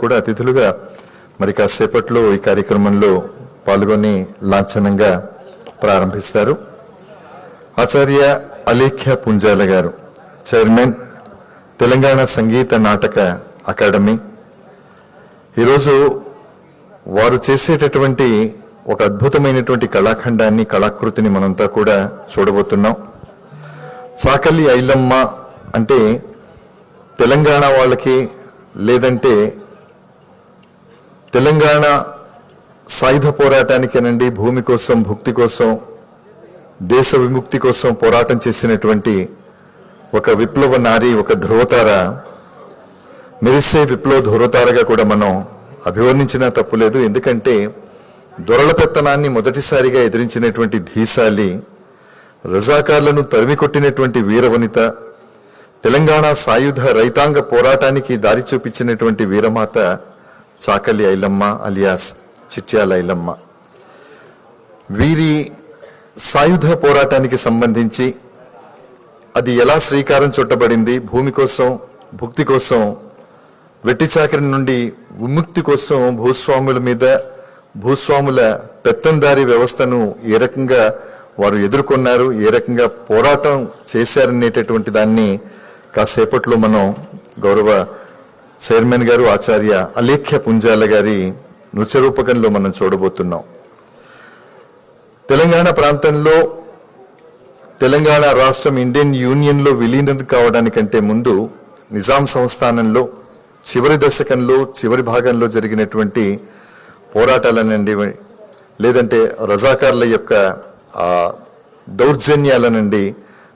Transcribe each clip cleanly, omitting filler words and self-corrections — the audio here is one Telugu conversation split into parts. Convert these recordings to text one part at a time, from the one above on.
కూడా అతిథులుగా మరి కాసేపట్లో ఈ కార్యక్రమంలో పాల్గొని లాంఛనంగా ప్రారంభిస్తారు. ఆచార్య అలేఖ్య పుంజాల గారు, చైర్మన్, తెలంగాణ సంగీత నాటక అకాడమీ. ఈరోజు వారు చేసేటటువంటి ఒక అద్భుతమైనటువంటి కళాఖండాన్ని, కళాకృతిని మనంతా కూడా చూడబోతున్నాం. చాకలి ఐలమ్మ అంటే తెలంగాణ వాళ్ళకి, లేదంటే తెలంగాణ సాయుధ పోరాటానికేనండి, భూమి కోసం, భుక్తి కోసం, దేశ విముక్తి కోసం పోరాటం చేసినటువంటి ఒక విప్లవ నారి, ఒక ధ్రువతార, మెరిసే విప్లవ ధ్రువతారగా కూడా మనం అభివర్ణించినా తప్పులేదు. ఎందుకంటే దొరల పెత్తనాన్ని మొదటిసారిగా ఎదిరించినటువంటి ధీశాలి, రజాకార్లను తరిమి కొట్టినటువంటి వీరవనిత, తెలంగాణ సాయుధ రైతాంగ పోరాటానికి దారి చూపించినటువంటి వీరమాత చాకలి ఐలమ్మ అలియాస్ చిట్యాల ఐలమ్మ. వీరి సాయుధ పోరాటానికి సంబంధించి అది ఎలా శ్రీకారం చుట్టబడింది, భూమి కోసం, భుక్తి కోసం, వెట్టి చాకరి నుండి విముక్తి కోసం, భూస్వాముల మీద, భూస్వాముల పెత్తందారీ వ్యవస్థను ఏ రకంగా వారు ఎదుర్కొన్నారు, ఏ రకంగా పోరాటం చేశారనేటటువంటి దాన్ని కాసేపట్లో మనం గౌరవ చైర్మన్ గారు ఆచార్య అలేఖ్య పుంజాల గారి నృత్య రూపకంలో మనం చూడబోతున్నాం. తెలంగాణ ప్రాంతంలో, తెలంగాణ రాష్ట్రం ఇండియన్ యూనియన్లో విలీనం కావడానికంటే ముందు నిజాం సంస్థానంలో చివరి దశకంలో, చివరి భాగంలో జరిగినటువంటి పోరాటాలనండి, లేదంటే రజాకార్ల యొక్క దౌర్జన్యాలనండి,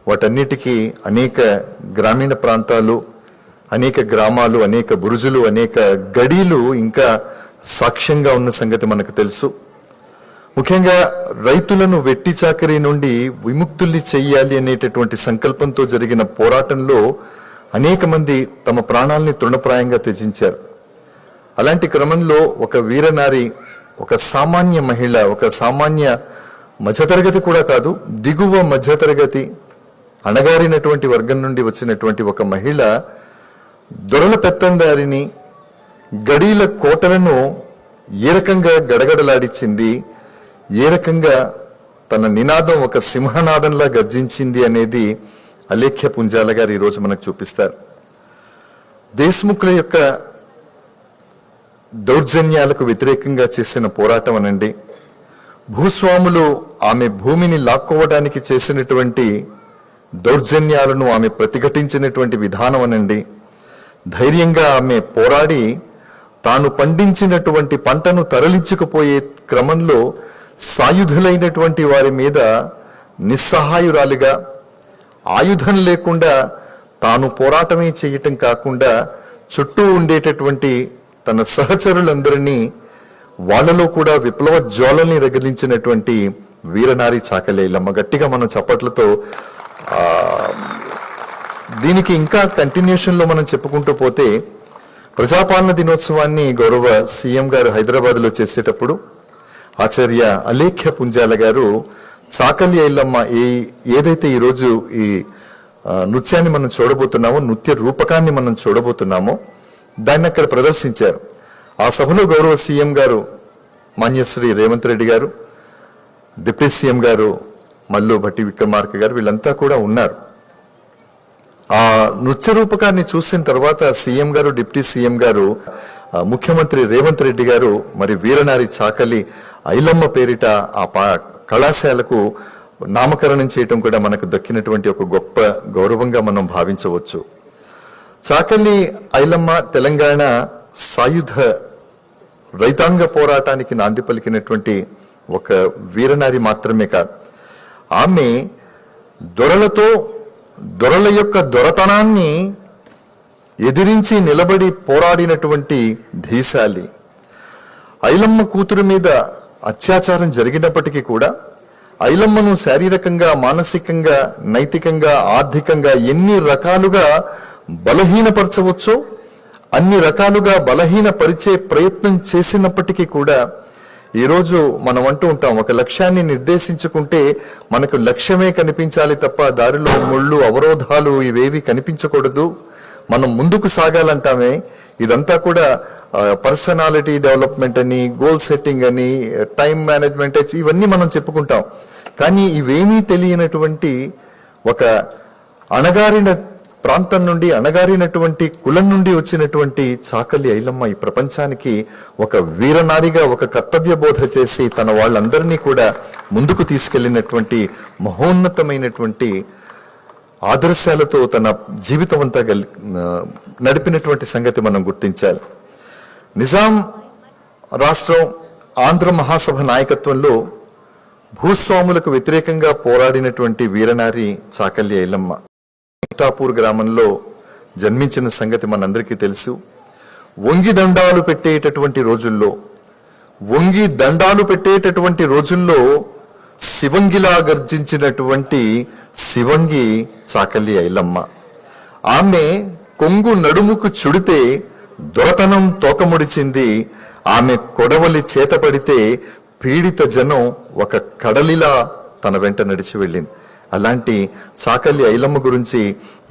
వాటన్నిటికీ అనేక గ్రామీణ ప్రాంతాలు, అనేక గ్రామాలు, అనేక బురుజులు, అనేక గడీలు ఇంకా సాక్ష్యంగా ఉన్న సంగతి మనకు తెలుసు. ముఖ్యంగా రైతులను వెట్టి చాకరీ నుండి విముక్తుల్ని చెయ్యాలి అనేటటువంటి సంకల్పంతో జరిగిన పోరాటంలో అనేక మంది తమ ప్రాణాలని తృణప్రాయంగా త్యజించారు. అలాంటి క్రమంలో ఒక వీరనారి, ఒక సామాన్య మహిళ, ఒక సామాన్య మధ్యతరగతి కూడా కాదు, దిగువ మధ్యతరగతి, అణగారినటువంటి వర్గం నుండి వచ్చినటువంటి ఒక మహిళ దొరల పెత్తందారిని, గడీల కోటలను ఏ రకంగా గడగడలాడించింది, ఏ రకంగా తన నినాదం ఒక సింహనాదంలా గర్జించింది అనేది అలేఖ్య పుంజాల గారు ఈరోజు మనకు చూపిస్తారు. దేశ్ముఖుల యొక్క దౌర్జన్యాలకు వ్యతిరేకంగా చేసిన పోరాటం అనండి, భూస్వాములు ఆమె భూమిని లాక్కోవడానికి చేసినటువంటి దౌర్జన్యాలను ఆమె ప్రతిఘటించినటువంటి విధానం అనండి, ధైర్యంగా ఆమె పోరాడి తాను పండించినటువంటి పంటను తరలించుకుపోయే క్రమంలో సాయుధులైనటువంటి వారి మీద నిస్సహాయురాలిగా, ఆయుధం లేకుండా తాను పోరాటమే చేయటం కాకుండా చుట్టూ ఉండేటటువంటి తన సహచరులందరినీ, వాళ్ళలో కూడా విప్లవ జ్వాలని రగిలించినటువంటి వీరనారి చాకలి ఐలమ్మ. గట్టిగా మనం చప్పట్లతో దీనికి ఇంకా కంటిన్యూషన్లో మనం చెప్పుకుంటూ పోతే, ప్రజాపాలన దినోత్సవాన్ని గౌరవ సీఎం గారు హైదరాబాద్లో చేసేటప్పుడు ఆచార్య అలేఖ్య పుంజాల గారు చాకలి ఐలమ్మ ఏదైతే ఈరోజు ఈ నృత్యాన్ని మనం చూడబోతున్నామో, నృత్య రూపకాన్ని మనం చూడబోతున్నామో, దాన్ని అక్కడ ప్రదర్శించారు. ఆ సభలో గౌరవ సీఎం గారు మాన్యశ్రీ రేవంత్ రెడ్డి గారు, డిప్యూటీ సీఎం గారు మల్లు భట్టి విక్రమార్క గారు, వీళ్ళంతా కూడా ఉన్నారు. ఆ నృత్య రూపకాన్ని చూసిన తర్వాత సీఎం గారు, డిప్యూటీ సీఎం గారు, ముఖ్యమంత్రి రేవంత్ రెడ్డి గారు మరి వీరనారి చాకలి ఐలమ్మ పేరిట ఆ కళాశాలకు నామకరణం చేయటం కూడా మనకు దక్కినటువంటి ఒక గొప్ప గౌరవంగా మనం భావించవచ్చు. చాకలి ఐలమ్మ తెలంగాణ సాయుధ రైతాంగ పోరాటానికి నాంది పలికినటువంటి ఒక వీరనారి మాత్రమే కాదు, ఆమె దొరల యొక్క దొరతనాన్ని ఎదిరించి నిలబడి పోరాడినటువంటి ధీశాలి. ఐలమ్మ కూతురు మీద అత్యాచారం జరిగినప్పటికీ కూడా ఐలమ్మను శారీరకంగా, మానసికంగా, నైతికంగా, ఆర్థికంగా ఎన్ని రకాలుగా బలహీనపరచవచ్చో అన్ని రకాలుగా బలహీనపరిచే ప్రయత్నం చేసినప్పటికీ కూడా ఈరోజు మనం అంటూ ఉంటాం, ఒక లక్ష్యాన్ని నిర్దేశించుకుంటే మనకు లక్ష్యమే కనిపించాలి తప్ప దారిలో ముళ్ళు, అవరోధాలు ఇవేవి కనిపించకూడదు, మనం ముందుకు సాగాలంటామే. ఇదంతా కూడా పర్సనాలిటీ డెవలప్మెంట్ అని, గోల్ సెట్టింగ్ అని, టైం మేనేజ్మెంట్ ఇవన్నీ మనం చెప్పుకుంటాం. కానీ ఇవేమీ తెలియనటువంటి ఒక అణగారిన ప్రాంతం నుండి, అణగారినటువంటి కులం నుండి వచ్చినటువంటి చాకలి ఐలమ్మ ఈ ప్రపంచానికి ఒక వీరనారిగా ఒక కర్తవ్య బోధ చేసి తన వాళ్ళందరినీ కూడా ముందుకు తీసుకెళ్లినటువంటి మహోన్నతమైనటువంటి ఆదర్శాలతో తన జీవితం అంతా నడిపినటువంటి సంగతి మనం గుర్తించాలి. నిజాం రాష్ట్రం ఆంధ్ర మహాసభ నాయకత్వంలో భూస్వాములకు వ్యతిరేకంగా పోరాడినటువంటి వీరనారి చాకలి ఐలమ్మ ఇటాపూర్ గ్రామంలో జన్మించిన సంగతి మనందరికీ తెలుసు. వంగి దండాలు పెట్టేటటువంటి రోజుల్లో శివంగిలా గర్జించినటువంటి శివంగి చాకలి ఐలమ్మ. ఆమె కొంగు నడుముకు చుడితే దొరతనం తోకముడిచింది. ఆమె కొడవలి చేతపడితే పీడిత జనం ఒక కడలిలా తన వెంట నడిచి వెళ్ళింది. అలాంటి చాకలి ఐలమ్మ గురించి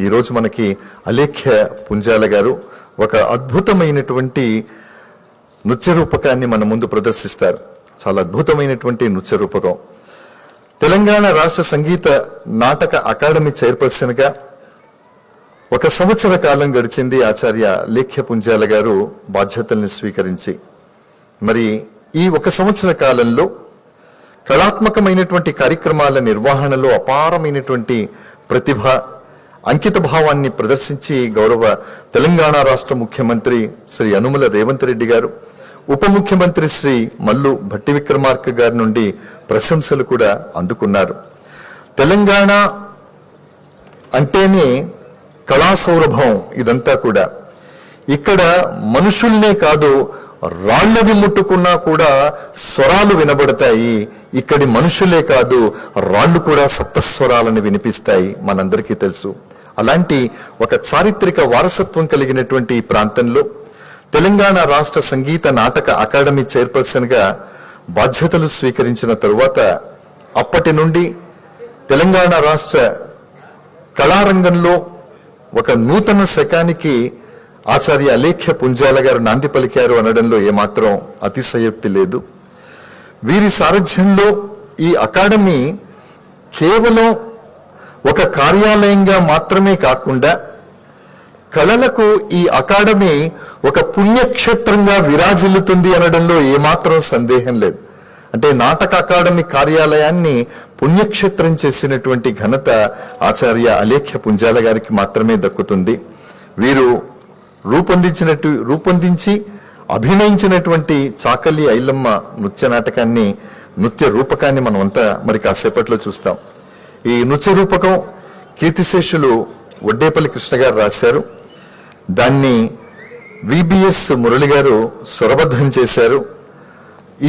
ఈరోజు మనకి అలేఖ్య పుంజాల గారు ఒక అద్భుతమైనటువంటి నృత్య రూపకాన్ని మన ముందు ప్రదర్శిస్తారు. చాలా అద్భుతమైనటువంటి నృత్య రూపకం. తెలంగాణ రాష్ట్ర సంగీత నాటక అకాడమీ చైర్పర్సన్గా 1 సంవత్సర కాలం గడిచింది ఆచార్య లేఖ్య పుంజాల గారు బాధ్యతల్ని స్వీకరించి. మరి ఈ 1 సంవత్సర కాలంలో కళాత్మకమైనటువంటి కార్యక్రమాల నిర్వహణలో అపారమైనటువంటి ప్రతిభ, అంకిత భావాన్ని ప్రదర్శించి గౌరవ తెలంగాణ రాష్ట్ర ముఖ్యమంత్రి శ్రీ యనుమల రేవంత్ రెడ్డి గారు, ఉప ముఖ్యమంత్రి శ్రీ మల్లు భట్టి విక్రమార్క గారి నుండి ప్రశంసలు కూడా అందుకున్నారు. తెలంగాణ అంటేనే కళా సౌరభం. ఇదంతా కూడా ఇక్కడ మనుషుల్నే కాదు, రాళ్లని ముట్టుకున్నా కూడా స్వరాలు వినబడతాయి. ఇక్కడి మనుషులే కాదు, రాళ్లు కూడా సప్తస్వరాలను వినిపిస్తాయి, మనందరికీ తెలుసు. అలాంటి ఒక చారిత్రక వారసత్వం కలిగినటువంటి ఈ ప్రాంతంలో తెలంగాణ రాష్ట్ర సంగీత నాటక అకాడమీ చైర్పర్సన్గా బాధ్యతలు స్వీకరించిన తరువాత అప్పటి నుండి తెలంగాణ రాష్ట్ర కళారంగంలో ఒక నూతన శకానికి ఆచార్య అలేఖ్య పుంజాల గారు నాంది పలికారు అనడంలో ఏమాత్రం అతిశయోక్తి లేదు. వీరి సారథ్యంలో ఈ అకాడమీ కేవలం ఒక కార్యాలయంగా మాత్రమే కాకుండా కళలకు ఈ అకాడమీ ఒక పుణ్యక్షేత్రంగా విరాజిల్లుతుంది అనడంలో ఏమాత్రం సందేహం లేదు. అంటే నాటక అకాడమీ కార్యాలయాన్ని పుణ్యక్షేత్రం చేసినటువంటి ఘనత ఆచార్య అలేఖ్య పుంజాల గారికి మాత్రమే దక్కుతుంది. వీరు రూపొందించి అభినయించినటువంటి చాకలి ఐలమ్మ నృత్య రూపకాన్ని మనం అంతా మరి కాసేపట్లో చూస్తాం. ఈ నృత్య రూపకం కీర్తిశేషులు వడ్డేపల్లి కృష్ణ గారు రాశారు. దాన్ని విబిఎస్ మురళి గారు స్వరబద్ధం చేశారు.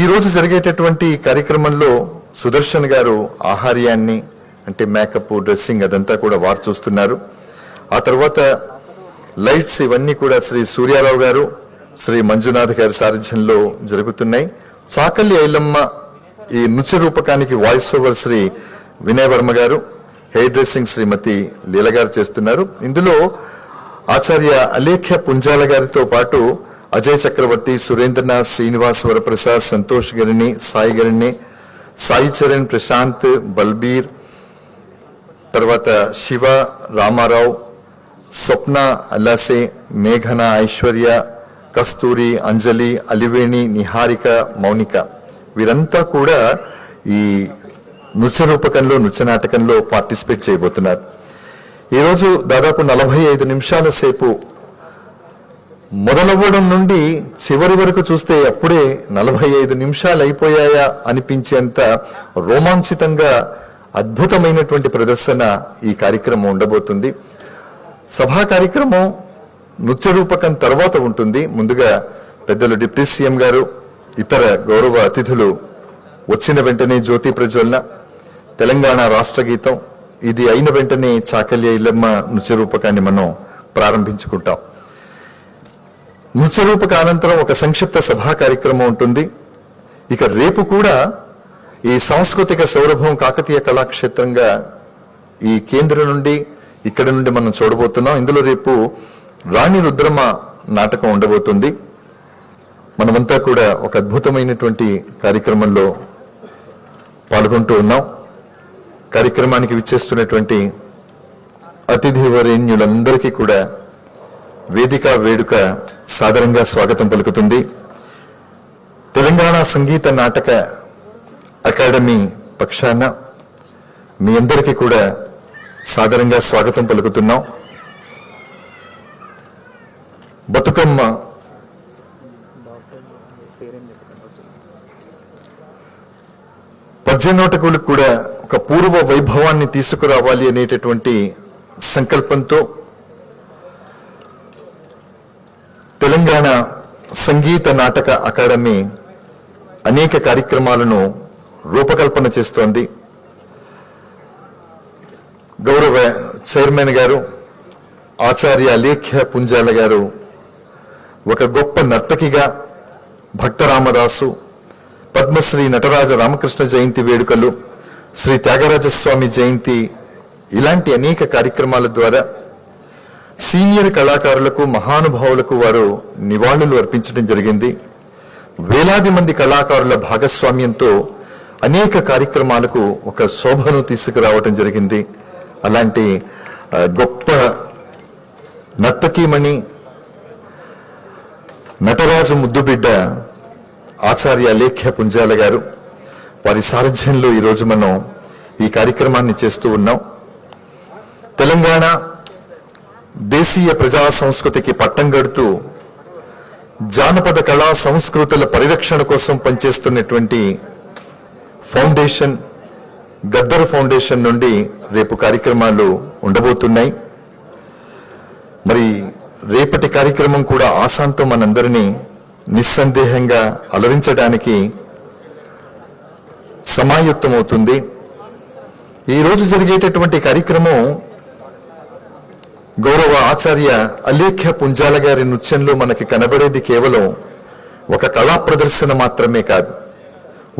ఈ రోజు జరిగేటటువంటి కార్యక్రమంలో సుదర్శన్ గారు ఆహార్యాన్ని, అంటే మేకప్, డ్రెస్సింగ్ అదంతా కూడా వారు చూస్తున్నారు. ఆ తర్వాత లైట్స్ ఇవన్నీ కూడా శ్రీ సూర్యారావు గారు, శ్రీ మంజునాథ్ గారి సారథ్యంలో జరుగుతున్నాయి. చాకలి ఐలమ్మ ఈ నృత్య రూపకానికి వాయిస్ ఓవర్ శ్రీ వినయ్ వర్మ గారు, హెయిర్ డ్రెస్సింగ్ శ్రీమతి లీల గారు చేస్తున్నారు. ఇందులో ఆచార్య అలేఖ్య పుంజాల గారితో పాటు అజయ్ చక్రవర్తి, సురేంద్రనాథ్, శ్రీనివాస్, వరప్రసాద్, సంతోష్ గరిణి, సాయి చరణ్, ప్రశాంత్, బల్బీర్, తర్వాత శివ, రామారావు, స్వప్న, అల్లాసే, మేఘన, ఐశ్వర్య, కస్తూరి, అంజలి, అలివేణి, నిహారిక, మౌనిక వీరంతా కూడా ఈ నృత్య రూపకంలో, నృత్య నాటకంలో పార్టిసిపేట్ చేయబోతున్నారు. ఈరోజు దాదాపు 45 నిమిషాల సేపు మొదలవ్వడం నుండి చివరి వరకు చూస్తే అప్పుడే 45 నిమిషాలు అయిపోయాయా అనిపించేంత రోమాంచితంగా అద్భుతమైనటువంటి ప్రదర్శన ఈ కార్యక్రమం ఉండబోతుంది. సభా కార్యక్రమం నృత్య రూపకం తర్వాత ఉంటుంది. ముందుగా పెద్దలు డిప్యూటీ సీఎం గారు, ఇతర గౌరవ అతిథులు వచ్చిన వెంటనే జ్యోతి ప్రజ్వలన, తెలంగాణ రాష్ట్ర గీతం, ఇది అయిన వెంటనే చాకలి ఐలమ్మ నృత్య రూపకాన్ని మనం ప్రారంభించుకుంటాం. నృత్య రూపక అనంతరం ఒక సంక్షిప్త సభా కార్యక్రమం ఉంటుంది. ఇక రేపు కూడా ఈ సాంస్కృతిక సౌరభం కాకతీయ కళాక్షేత్రంగా ఈ కేంద్రం నుండి, ఇక్కడ నుండి మనం చూడబోతున్నాం. ఇందులో రేపు రాణి రుద్రమ నాటకం ఉండబోతుంది. మనమంతా కూడా ఒక అద్భుతమైనటువంటి కార్యక్రమంలో పాల్గొంటూ ఉన్నాం. కార్యక్రమానికి విచ్చేస్తున్నటువంటి అతిథి వరేణ్యులందరికీ కూడా వేదిక వేడుక సాదరంగా స్వాగతం పలుకుతుంది. తెలంగాణ సంగీత నాటక అకాడమీ పక్షాన మీ అందరికీ కూడా సాదరంగా స్వాగతం పలుకుతున్నాం. బతుకమ్మ పద్యనాటకులకు కూడా ఒక పూర్వ వైభవాన్ని తీసుకురావాలి అనేటటువంటి సంకల్పంతో తెలంగాణ సంగీత నాటక అకాడమీ అనేక కార్యక్రమాలను రూపకల్పన చేస్తోంది. గౌరవ చైర్మన్ గారు ఆచార్య అలేఖ్య పుంజాల గారు ఒక గొప్ప నర్తకిగా భక్తరామదాసు, పద్మశ్రీ నటరాజ రామకృష్ణ జయంతి వేడుకలు, శ్రీ త్యాగరాజస్వామి జయంతి ఇలాంటి అనేక కార్యక్రమాల ద్వారా సీనియర్ కళాకారులకు, మహానుభావులకు వారు నివాళులు అర్పించడం జరిగింది. వేలాది మంది కళాకారుల భాగస్వామ్యంతో అనేక కార్యక్రమాలకు ఒక శోభను తీసుకురావటం జరిగింది. అలాంటి గొప్ప నర్తకీమణి, నటరాజు ముద్దుబిడ్డ ఆచార్య అలేఖ్య పుంజాల గారు, వారి సారథ్యంలో ఈరోజు మనం ఈ కార్యక్రమాన్ని చేస్తూ ఉన్నాం. తెలంగాణ దేశీయ ప్రజా సంస్కృతికి పట్టం కడుతూ జానపద కళా సంస్కృతుల పరిరక్షణ కోసం పనిచేస్తున్నటువంటి ఫౌండేషన్, గద్దర్ ఫౌండేషన్ నుండి రేపు కార్యక్రమాలు ఉండబోతున్నాయి. మరి రేపటి కార్యక్రమం కూడా ఆశాంతం మనందరినీ నిస్సందేహంగా అలరించడానికి సమాయుక్తమవుతుంది. ఈరోజు జరిగేటటువంటి కార్యక్రమం గౌరవ ఆచార్య అలేఖ్య పుంజాల గారి నృత్యంలో మనకి కనబడేది కేవలం ఒక కళా ప్రదర్శన మాత్రమే కాదు,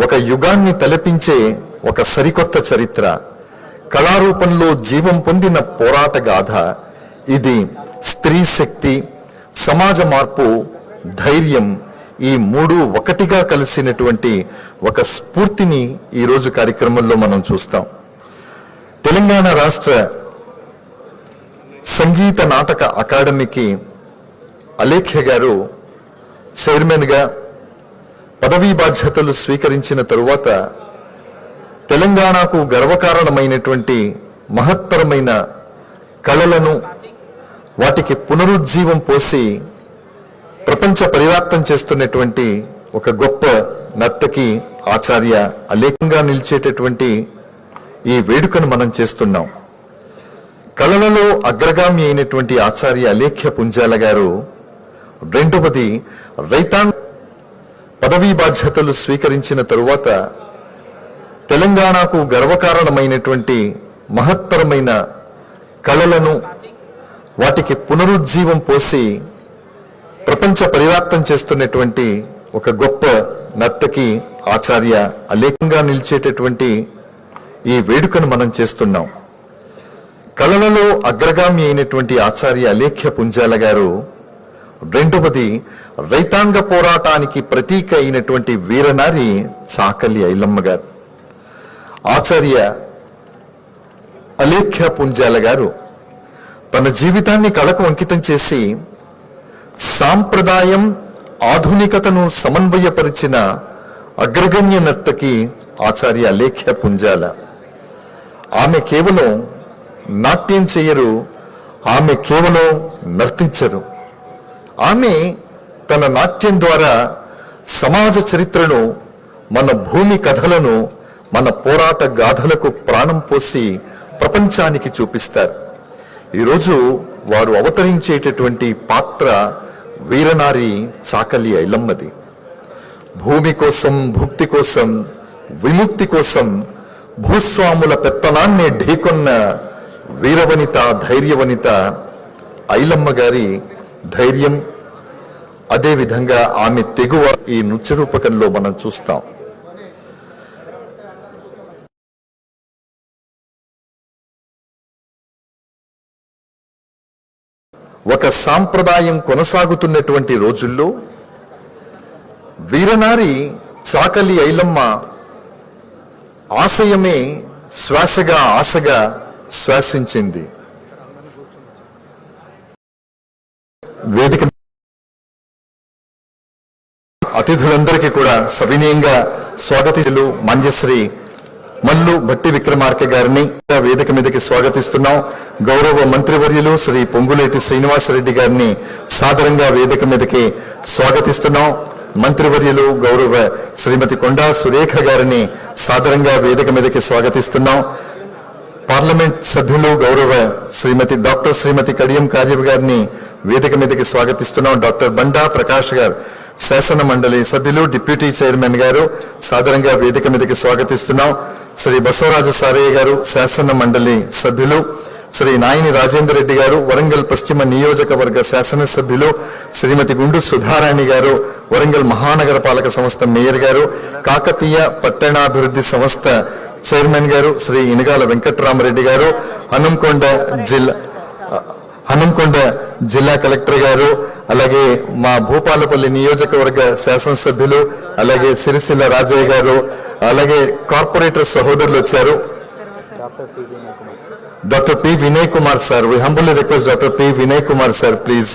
ఒక యుగాన్ని తలపించే ఒక సరికొత్త చరిత్ర, కళారూపంలో జీవం పొందిన పోరాట గాథ. ఇది స్త్రీ శక్తి, సమాజ మార్పు, ధైర్యం, ఈ మూడు ఒకటిగా కలిసినటువంటి ఒక స్ఫూర్తిని ఈరోజు కార్యక్రమంలో మనం చూస్తాం. తెలంగాణ రాష్ట్ర సంగీత నాటక అకాడమీకి అలేఖ్య గారు చైర్మన్గా పదవీ బాధ్యతలు స్వీకరించిన తరువాత తెలంగాణకు గర్వకారణమైనటువంటి మహత్తరమైన కళలను, వాటికి పునరుజ్జీవం పోసి ప్రపంచ పరివ్యాప్తం చేస్తున్నటువంటి ఒక గొప్ప నర్తకి ఆచార్య అలేఖ్యంగా నిలిచేటటువంటి ఈ వేడుకను మనం చేస్తున్నాం. కళలలో అగ్రగామి అయినటువంటి ఆచార్య అలేఖ్య పుంజాల గారు రెండవది రైతాంగ పదవీ బాధ్యతలు స్వీకరించిన తరువాత తెలంగాణకు గర్వకారణమైనటువంటి మహత్తరమైన కళలను, వాటికి పునరుజ్జీవం పోసి ప్రపంచ పరివ్యాప్తం చేస్తున్నటువంటి ఒక గొప్ప నర్తకి ఆచార్య అలేఖ్యంగా నిలిచేటటువంటి ఈ వేడుకను మనం చేస్తున్నాం. కళలలో అగ్రగామి అయినటువంటి ఆచార్య అలేఖ్య పుంజాల గారు రెండవది రైతాంగ పోరాటానికి ప్రతీక అయినటువంటి వీరనారి చాకలి ఐలమ్మ గారు. ఆచార్య అలేఖ్య పుంజాల గారు తన జీవితాన్ని కళకు అంకితం చేసి సాంప్రదాయం, ఆధునికతను సమన్వయపరిచిన అగ్రగణ్య నర్తకి ఆచార్య అలేఖ్య పుంజాల. ఆమె కేవలం నాట్యం చేయరు, ఆమె కేవలం నర్తించరు. ఆమె తన నాట్యం ద్వారా సమాజ చరిత్రను, మన భూమి కథలను, మన పోరాట గాథలకు ప్రాణం పోసి ప్రపంచానికి చూపిస్తారు. ఈరోజు వారు అవతరించేటటువంటి పాత్ర వీరనారి చాకలి ఐలమ్మది. భూమి కోసం, భుక్తి కోసం, విముక్తి కోసం భూస్వాముల పెత్తనాన్ని ఢీకొన్న వీరవనిత, ధైర్యవనిత ఐలమ్మ గారి ధైర్యం, అదేవిధంగా ఆమె తెగువ ఈ నృత్య రూపకంలో మనం చూస్తాం. ఒక సాంప్రదాయం కొనసాగుతున్నటువంటి రోజుల్లో వీరనారి చాకలి ఐలమ్మ ఆశయమే శ్వాసగా ఆశగా శ్వాసించింది. వేదిక అతిథులందరికీ కూడా సవినయంగా స్వాగతిస్తులు మంజశ్రీ మల్లు భట్టి విక్రమార్క గారిని వేదిక మీదకి స్వాగతిస్తున్నాం. గౌరవ మంత్రివర్యులు శ్రీ పొంగులేటి శ్రీనివాసరెడ్డి గారిని సాదరంగా వేదిక మీదకి స్వాగతిస్తున్నాం. మంత్రివర్యులు గౌరవ శ్రీమతి కొండా సురేఖ గారిని సాదరంగా వేదిక మీదకి స్వాగతిస్తున్నాం. పార్లమెంట్ సభ్యులు గౌరవ శ్రీమతి కడియం కాజీవ్ గారిని వేదిక మీదకి స్వాగతిస్తున్నాం. డాక్టర్ బండా ప్రకాష్ గారు శాసన మండలి సభ్యులు డిప్యూటీ చైర్మన్ గారు సాదరంగా వేదిక మీదకి స్వాగతిస్తున్నాం. శ్రీ బసవరాజ సారయ్య గారు శాసన మండలి సభ్యులు, శ్రీ నాయని రాజేందర్ రెడ్డి గారు వరంగల్ పశ్చిమ నియోజకవర్గ శాసనసభ్యులు, శ్రీమతి గుండు సుధారాణి గారు వరంగల్ మహానగర పాలక సంస్థ మేయర్ గారు, కాకతీయ పట్టణాభివృద్ధి సంస్థ చైర్మన్ గారు శ్రీ ఇనగాల వెంకట్రామరెడ్డి గారు, హనంకొండ జిల్లా కలెక్టర్ గారు, అలాగే మా భూపాలపల్లి నియోజకవర్గ శాసనసభ్యులు, అలాగే సిరిసిల్ల రాజయ్య గారు, అలాగే కార్పొరేటర్ సహోదరులు వచ్చారు. Doctor P Vinay Kumar sir, we humbly request doctor P Vinay Kumar sir please.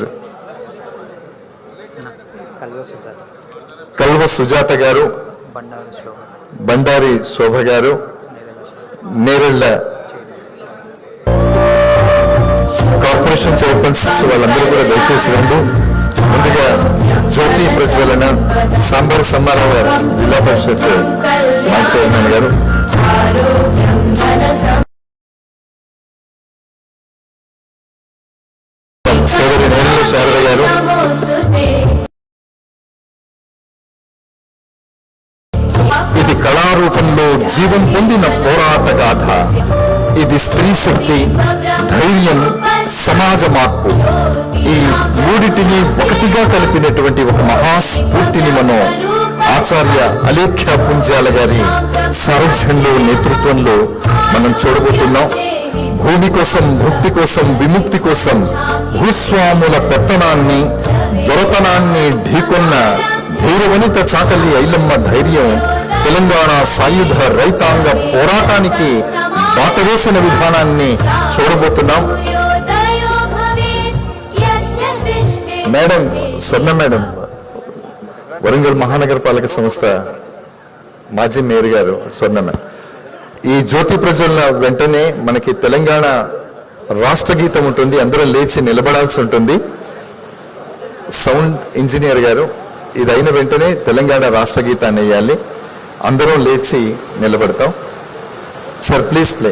Kalva Sujatha గారు, బండారి శోభ గారు, నేరెళ్ల కార్పొరేషన్ చైర్పర్సన్స్ వాళ్ళందరూ కూడా దయచేసి రండి. ముందుగా జ్యోతి ప్రజ్వలన సాంబర్ సమ్మారావు గారు జిల్లా పరిషత్ మాజీ చైర్మన్ గారు, సోదరి నేరెళ్ల శారద గారు, ఇది కళారూపంలో జీవం పొందిన పోరాట గాథ. ఇది స్త్రీ శక్తి, ధైర్యం, సమాజ మార్పు, ఈ మూడిటిని ఒకటిగా కలిపినటువంటి ఒక మహాస్ఫూర్తిని మనం ఆచార్య అలేఖ్య పుంజాల గారి సారథ్యంలో నేతృత్వంలో మనం చూడబోతున్నాం. భూమి కోసం, భక్తి కోసం, విముక్తి కోసం భూస్వాముల పెత్తనాన్ని, దొరతనాన్ని ఢీకొన్న ధీరవనిత చాకలి ఐలమ్మ ధైర్యం తెలంగాణ సాయుధ రైతాంగ పోరాటానికి బాటవేసిన విధానాన్ని చూడబోతున్నాం. మేడం స్వర్ణ మేడం వరంగల్ మహానగర పాలక సంస్థ మాజీ మేయర్ గారు స్వర్ణ మేడం. ఈ జ్యోతి ప్రజ్వలన వెంటనే మనకి తెలంగాణ రాష్ట్ర గీతం ఉంటుంది, అందరూ లేచి నిలబడాల్సి ఉంటుంది. సౌండ్ ఇంజనీర్ గారు ఇది అయిన వెంటనే తెలంగాణ రాష్ట్ర గీతాన్ని వేయాలి. అందరం లేచి నిలబడతాం. Sir please play.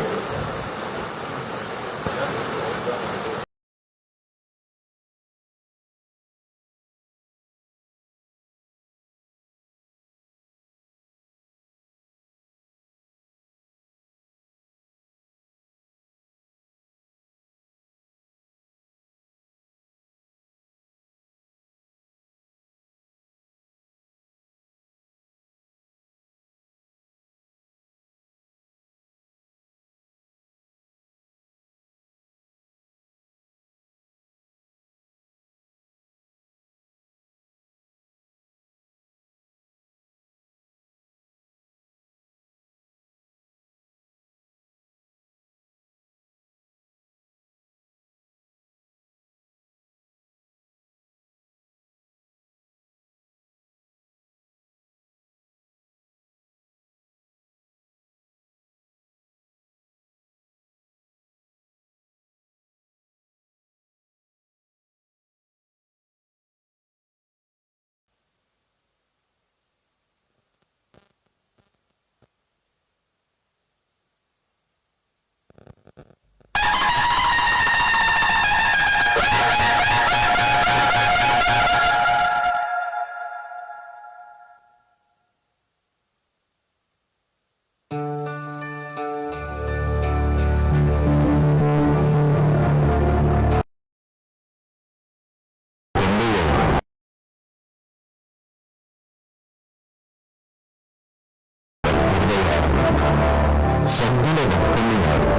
Saddula Bathukamma గారు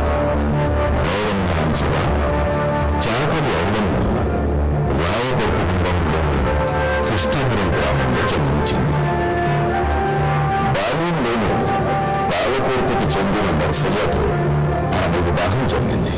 గౌరమ్మ చాకలి ఐలమ్మ రాయపర్తి మండలంలోని కృష్ణాపురం గ్రామంలో జన్మించింది. బాల్యంలోనే పాలకుర్తికి చెందిన నర్సయ్యతో ఆమె వివాహం జరిగింది.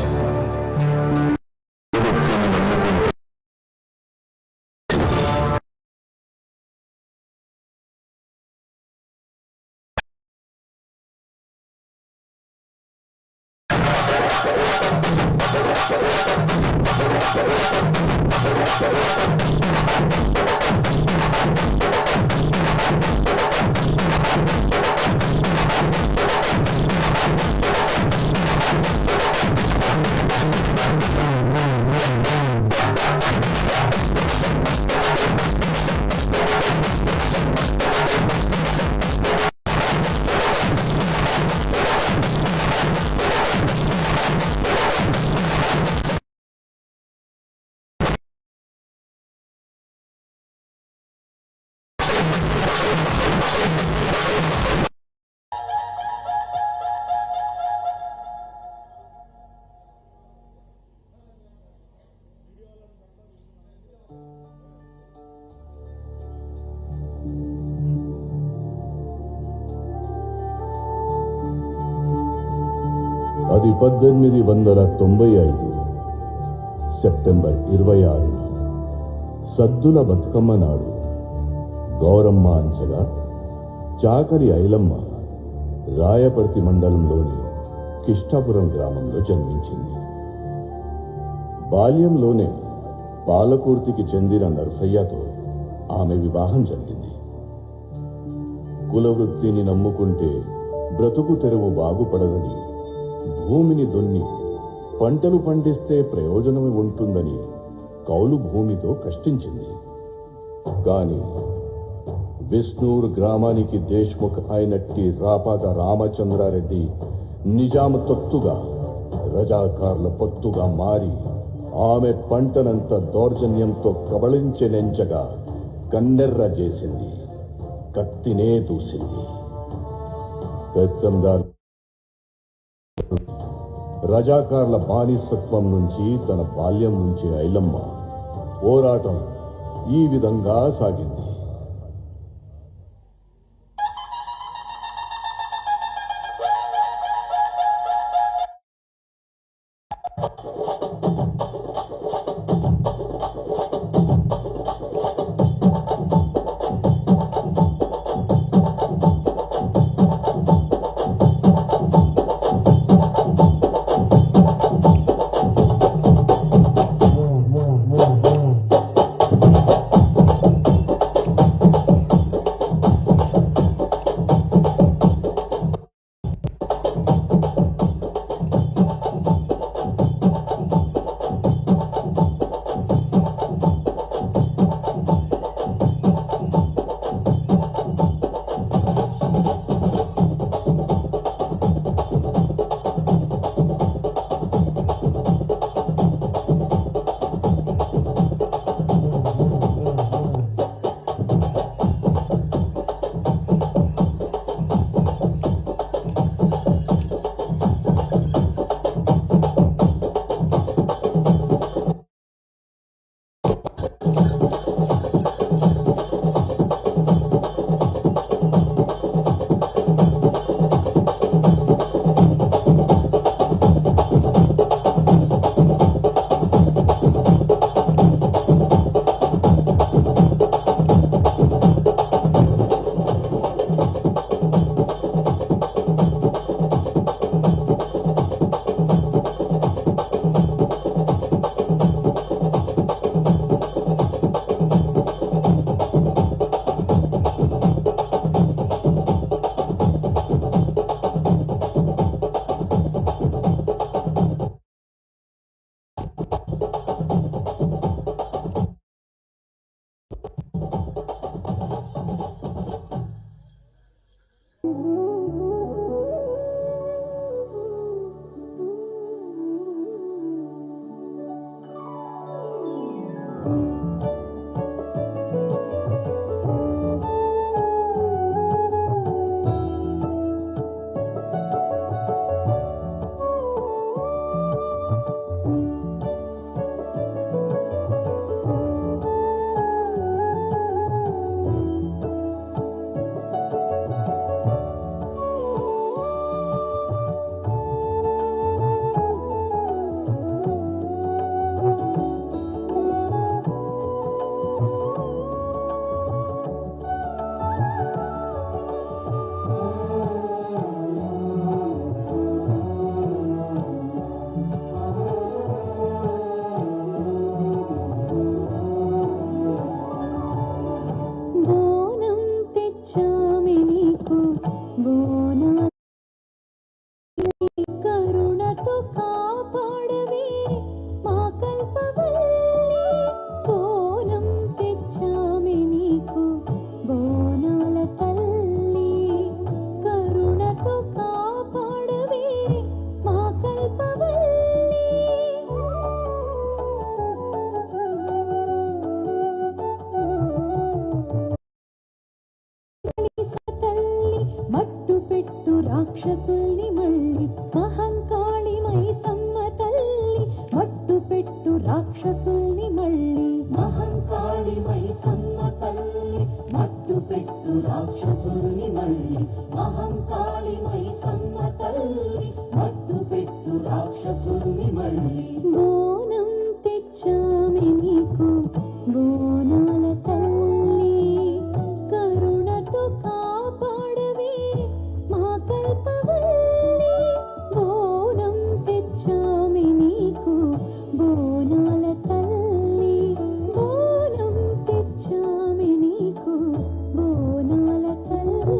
అది 1895 సెప్టెంబర్ 26 సద్దుల బతుకమ్మ నాడు గౌరమ్మ అంచగా చాకరి ఐలమ్మ రాయపర్తి మండలంలోని కిష్టాపురం గ్రామంలో జన్మించింది. బాల్యంలోనే పాలకుర్తికి చెందిన నర్సయ్యతో ఆమె వివాహం జరిగింది. కులవృత్తిని నమ్ముకుంటే బ్రతుకు తెరువు బాగుపడదని, భూమిని దున్ని పంటలు పండిస్తే ప్రయోజనం ఉంటుందని కౌలు భూమితో కష్టించింది. కాని విష్ణూర్ గ్రామానికి దేశ్ముఖ్ అయినట్టి రాపాక రామచంద్రారెడ్డి నిజాం తొత్తుగా, రజాకార్ల పొత్తుగా మారి ఆమె పంటనంత దౌర్జన్యంతో కబళించెనెంచగా కన్నెర్ర చేసింది, కత్తినే దూసింది. పెత్తందార్ రజాకార్ల బానిసత్వం నుంచి తన బాల్యం నుంచి ఐలమ్మ పోరాటం ఈ విధంగా సాగింది. రాక్షసుల్ని మళ్ళీ మహంకాళి మైసమ్మ తల్లి మట్టు పెట్టు రాక్షసుల్ని మళ్ళీ మహంకాళి మైసమ్మ తల్లి మట్టు పెట్టు రాక్షసుల్ని మళ్ళీ మహంకాళి మైసమ్మ తల్లి మట్టు పెట్టు రాక్షసుల్ని మళ్ళీ బోనం తెచ్చామి నీకు బోనాల తల్లి కరుణతో కాపాడవే మా కల్పవల్లి బోనం తెచ్చామి నీకు బోనాల తల్లి బోనం తెచ్చామి నీకు బోనాల తల్లి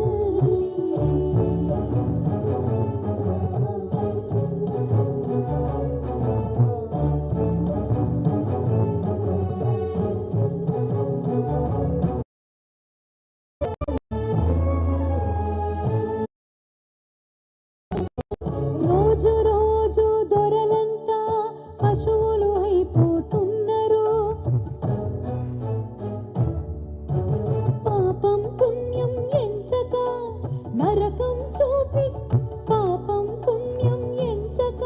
రోజు రోజు దొరలంతా పశువులు అయిపోతున్నారు పాపం పుణ్యం ఎంచక నరకం చూపిస్తూ పాపం పుణ్యం ఎంచక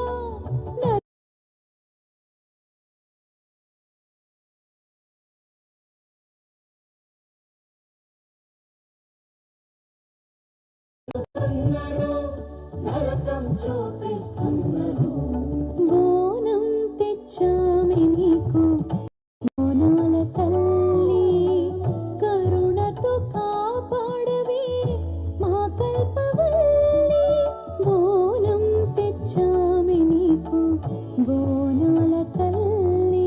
నరకం చూపిస్తున్నారు బోనం తెచ్చామి నీకు బోనాల తల్లి కరుణతో కాపాడవే మా కల్పవల్లి బోనం తెచ్చామి నీకు బోనాల తల్లి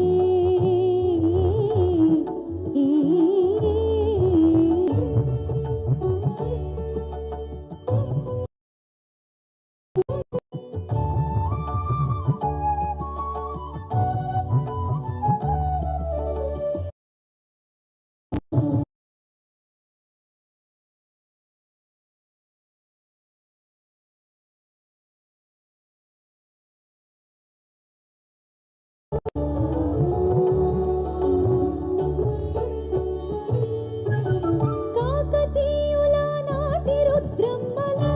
కాకతీయుల నాటి రుద్రమ్మలా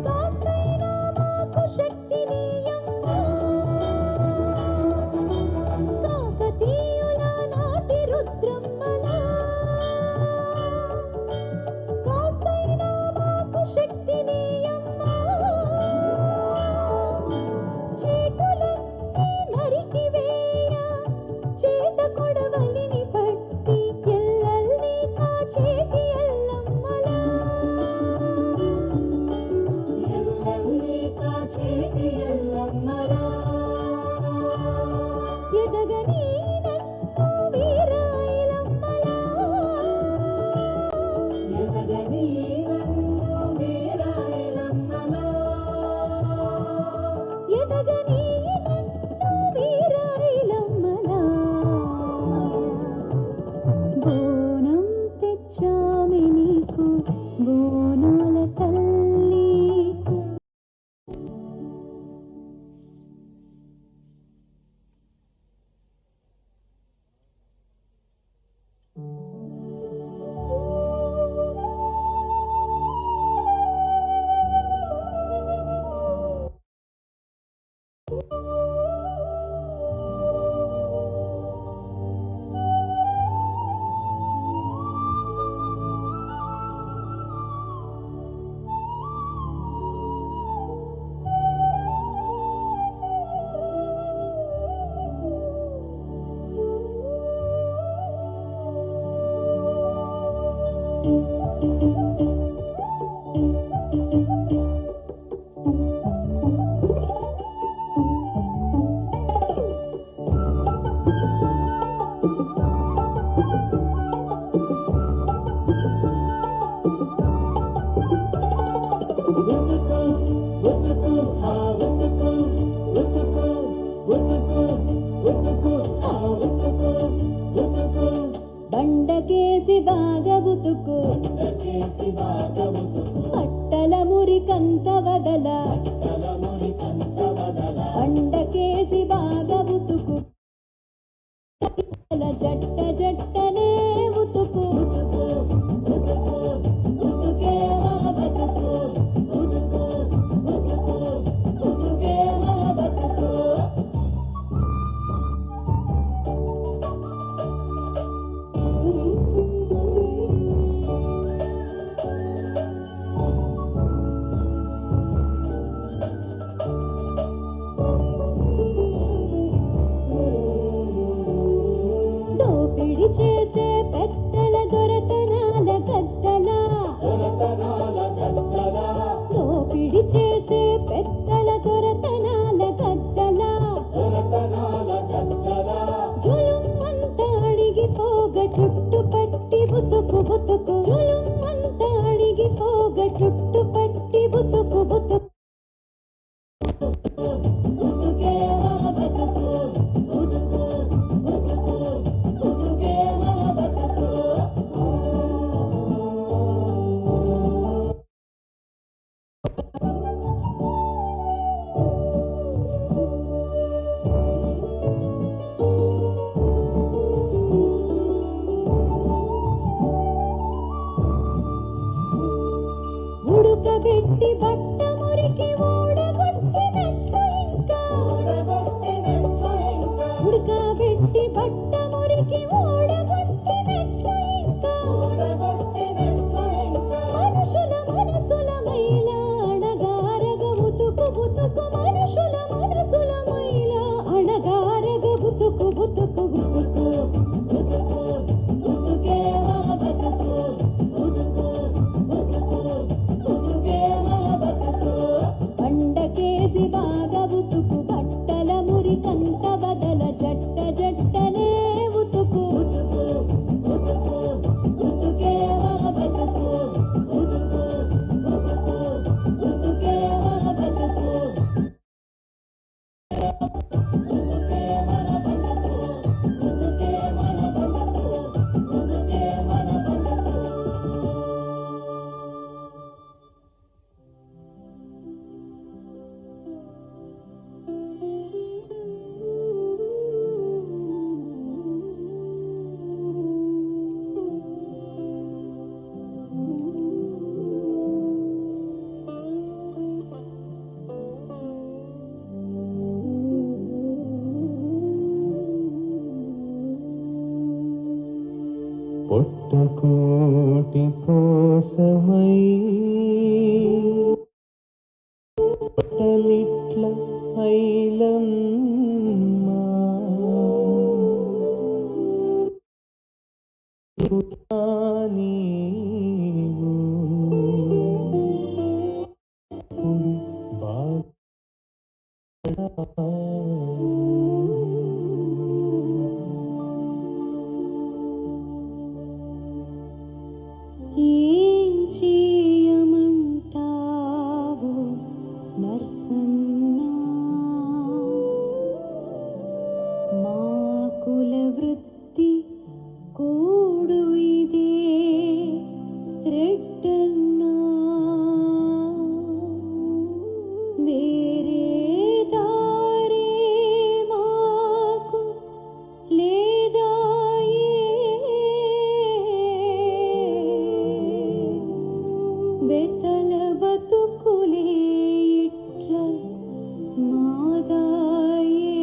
కాస్తైనా మాకు శక్తినీయమ్మా కాకతీయుల నాటి రుద్రమ్మలా కాస్తైనా మాకు శక్తినీయమ్మా చేటులన్నీ నరికివేయ చేత కొడవలిని పట్టి ఎల్లల్ని కాచేటి ఎల్లమ్మలా ఎల్లల్ని కాచేటి ఎల్లమ్మలా ఎదగని నన్ను వీరాయిలమ్మలా ఎదగని నన్ను వీరాయిలమ్మలా ఎదగని నన్ను వీరాయిలమ్మలా బోనం తెచ్చామి నీకు బోనాల తల్లి బండకేసి బాగా బుతుకు ఉడకబెట్టి బట్ట మురికి ఊడగొట్టినట్లు ఇంకా ఉడకబెట్టి బట్ట మురికి ఊడగొట్టినట్లు ఇంకా మనుషుల మనసుల మైల అణగారగ ఉతుకు ఉతుకు మనుషుల మనసుల మైల అణగారగ ఉతుకు ఉతుకు ఉతుకు ఉతుకు ఉతుకే మన బతుకు ఉతుకు ఉతుకు ఉతుకే మన బతుకు పండకేసి బాగా ఉతుకు బట్టల మురికంత బదల జట్ట జట్టనే ఉతుకు ఉతుకు ఉతుకు ఉతుకే మన బతుకు ఉతుకు ఉతుకు ఉతుకే మన బతుకు ఉతుకే మన బతుకు ఉతుకే మన బతుకు ఉతుకే మన బతుకు పొట్టకూటి కోసమై పట్టలిట్ల ఐలమ్మా నీవు ఏం చేయమంటావు నర్సన్నా మా కుల వృత్తి కూడు ఇదే రెడ్డన్నా వేరే దారే మాకు లేదా బెతల బతుకులే ఇట్ల మాదాయే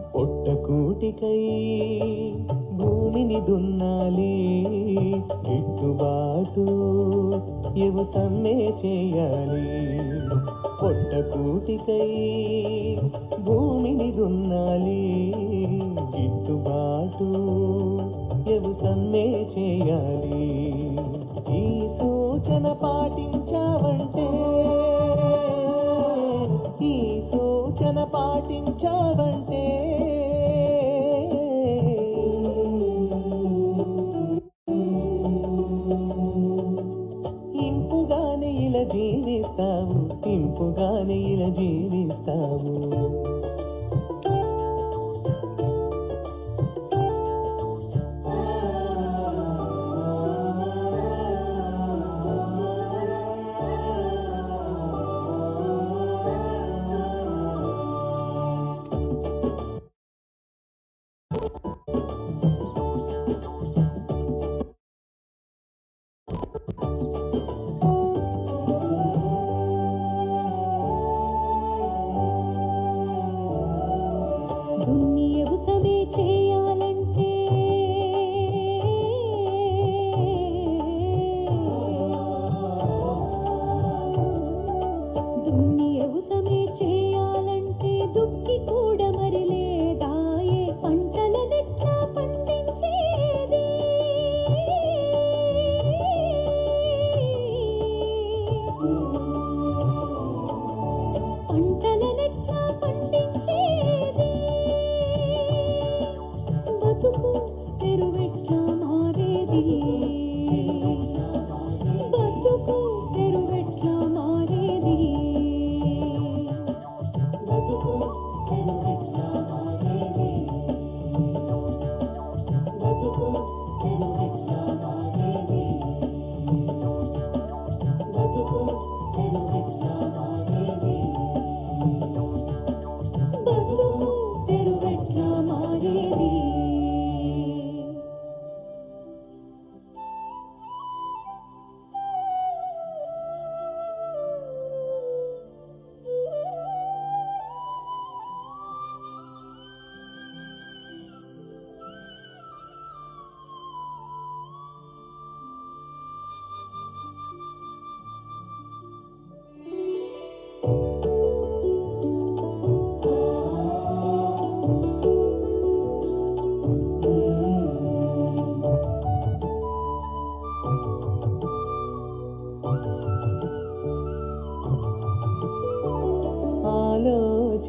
పొట్టకూటికై భూమిని దున్నాలి గిట్టుబాటు వ్యవసమ్మే చేయాలి పొట్టకూటికై భూమిని దున్నాలి గిట్టుబాటు వ్యవసమ్మే చేయాలి ఈ సూచన పాటించావంటే ఈ సూచన పాటించావంటే ఇంపుగానే ఇలా జీవిస్తావు ఇంపుగానే ఇలా జీవిస్తావు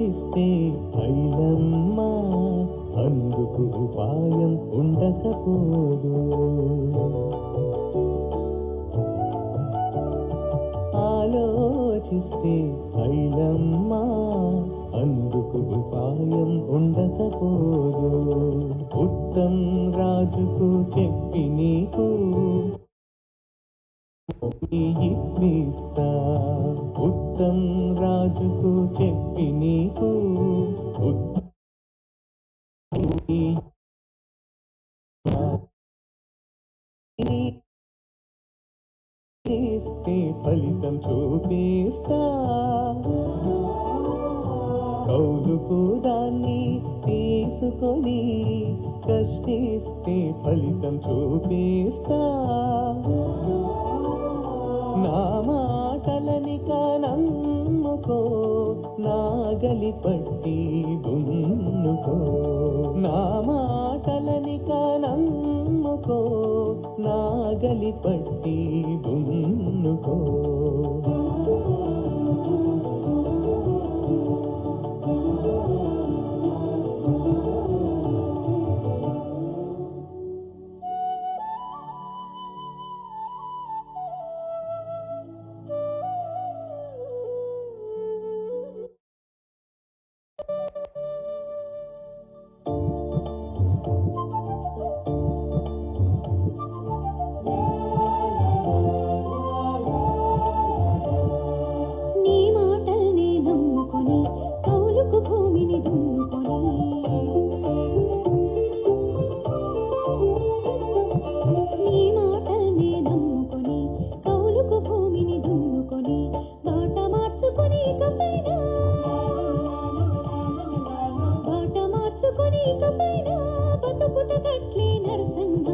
ఆలోచిస్తే ఐలమ్మ అందుకు ఉపాయం ఉండకపోదు. ఆలోచిస్తే ఐలమ్మ అందుకు ఉపాయం ఉండకపోదు. ఉత్తమ్ రాజుకు చెప్పి నీకు ఇప్పిస్తా. ఉత్తమ్ రాజుకు చెప్పి నీకు ఇస్తే ఫలితం చూపిస్తా. కౌలుకు దాన్ని తీసుకొని కష్టిస్తే ఫలితం చూపిస్తా. నా మాటలనిక నమ్ముకో, నాగలి పట్టి దున్నుకో. నా మాటలనిక నమ్ముకో, నాగలి పట్టి దున్నుకో. నీ మాటల్ని నమ్ముకొని కౌలుకు భూమిని దున్నుకొని నీ మాటల్ని నమ్ముకొని కౌలుకు భూమిని దున్నుకొని బాట మార్చుకొని ఇకపైనా బతుకుత గట్లే నరసన్న.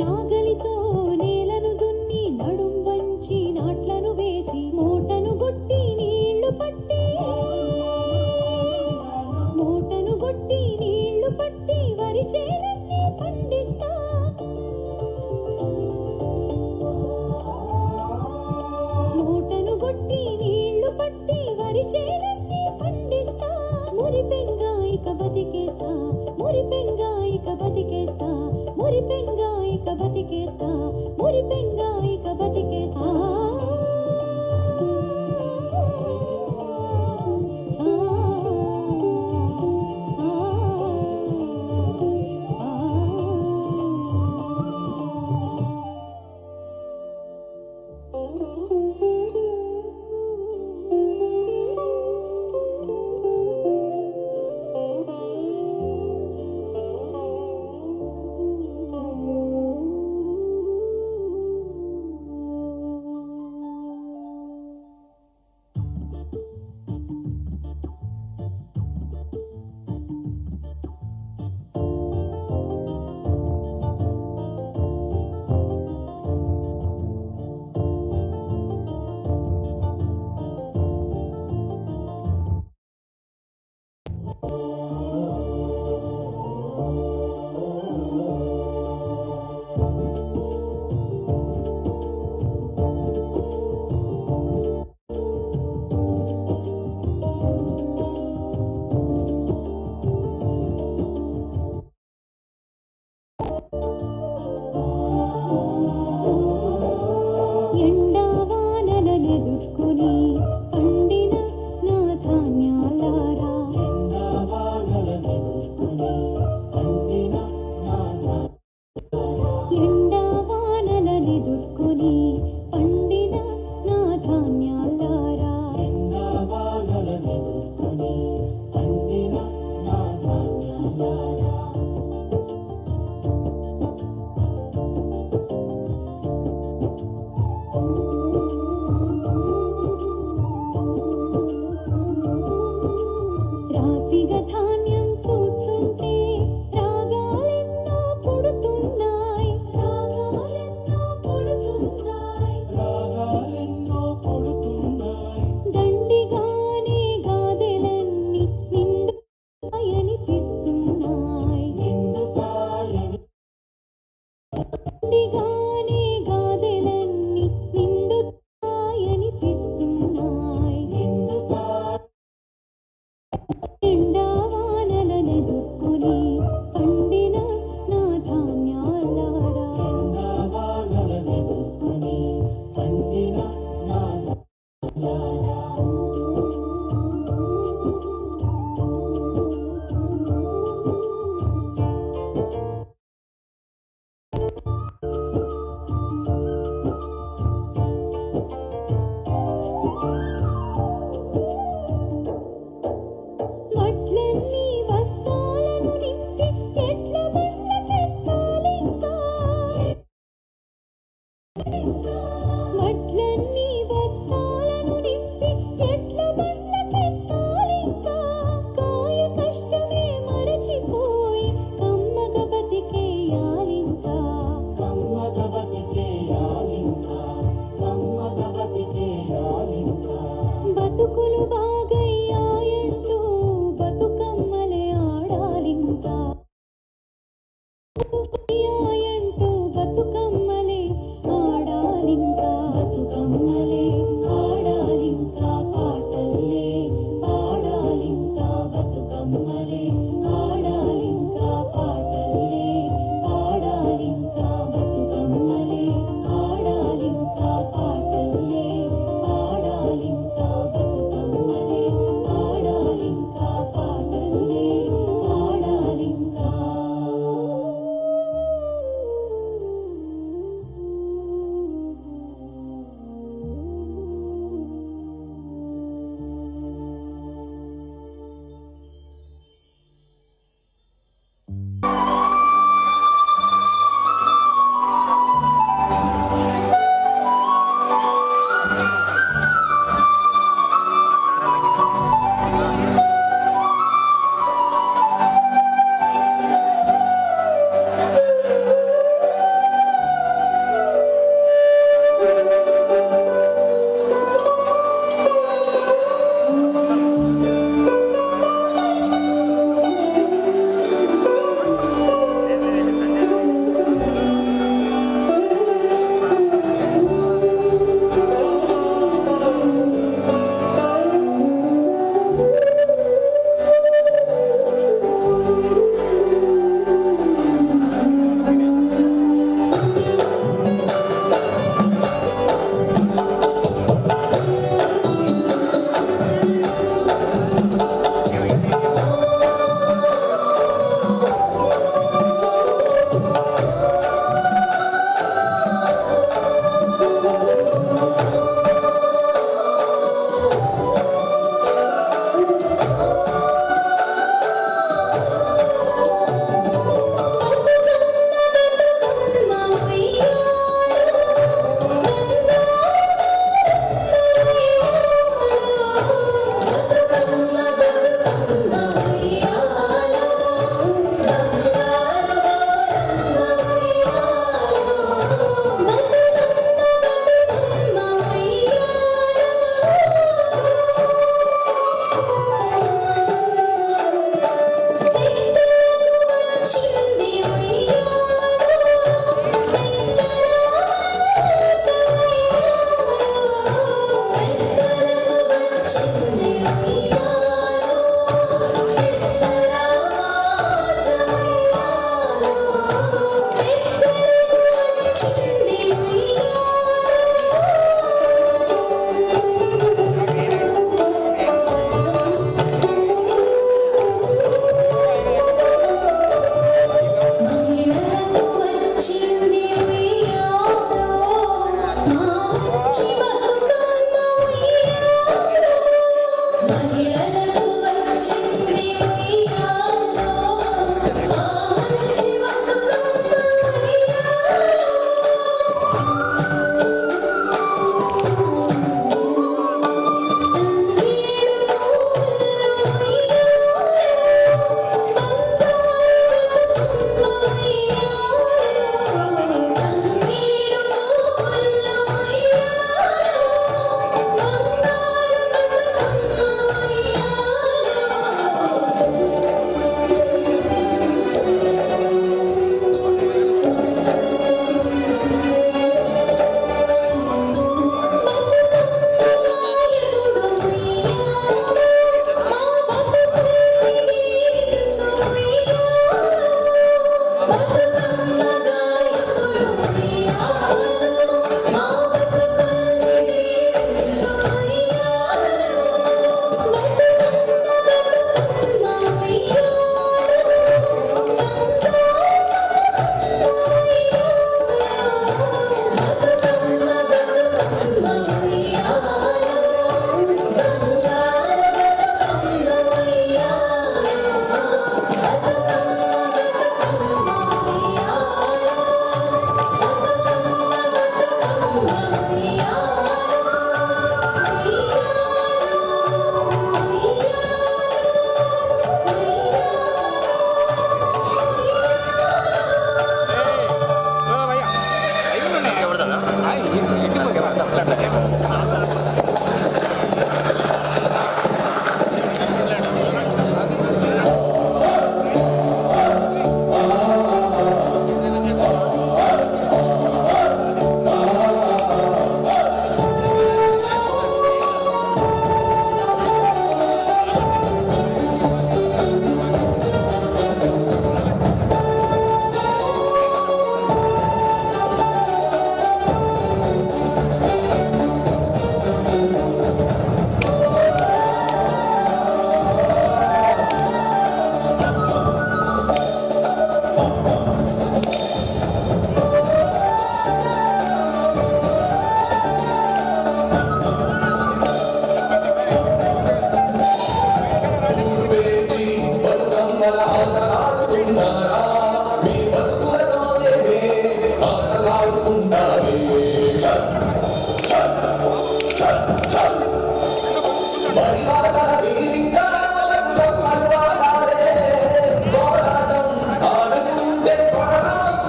నాగలితో నేలను దున్ని నడుం వంచి నాట్లను వేసి మూటను గొట్టి నీళ్లు పట్టి వరి చేలన్నీ పండిస్తా. మూటను గొట్టి నీళ్లు పట్టి వరి చేలన్నీ పండిస్తా. మురిపెంగాయిక బతికేస్తా, మురిపెంగాయిక బతికేస్తా, మురిపెంగాయిక బతికేస్తా, మురిపెంగాయిక బతికేస్తా. ఎండావానలనెదుర్కొని పండిన నా ధాన్యాలారా, ఎండావానలనెదుర్కొని పండిన నా ధాన్యాలారా, రాశిగా ధాన్యం చూస్తుంటే రాగాలెన్నో పుడుతున్నాయి, దండిగానే గాదెలన్నీ నిండుతాయనిపిస్తున్నాయి, దండిగానే గాదెలన్నీ నిండుతాయనిపిస్తున్నాయి. అయ్యాయంటూ బతుకమ్మలే ఆడాలింకా, బతుకమ్మలే ఆడాలింకా, పాటలే పాడాలింకా, బతుకమ్మలే ఆడాలింకా, పాటలే పాడాలింకా, బతుకమ్మలే ఆడాలింకా, పాటలే పాడాలింకా, బతుకమ్మలే ఆడాలింకా, పాటలే పాడాలింకా.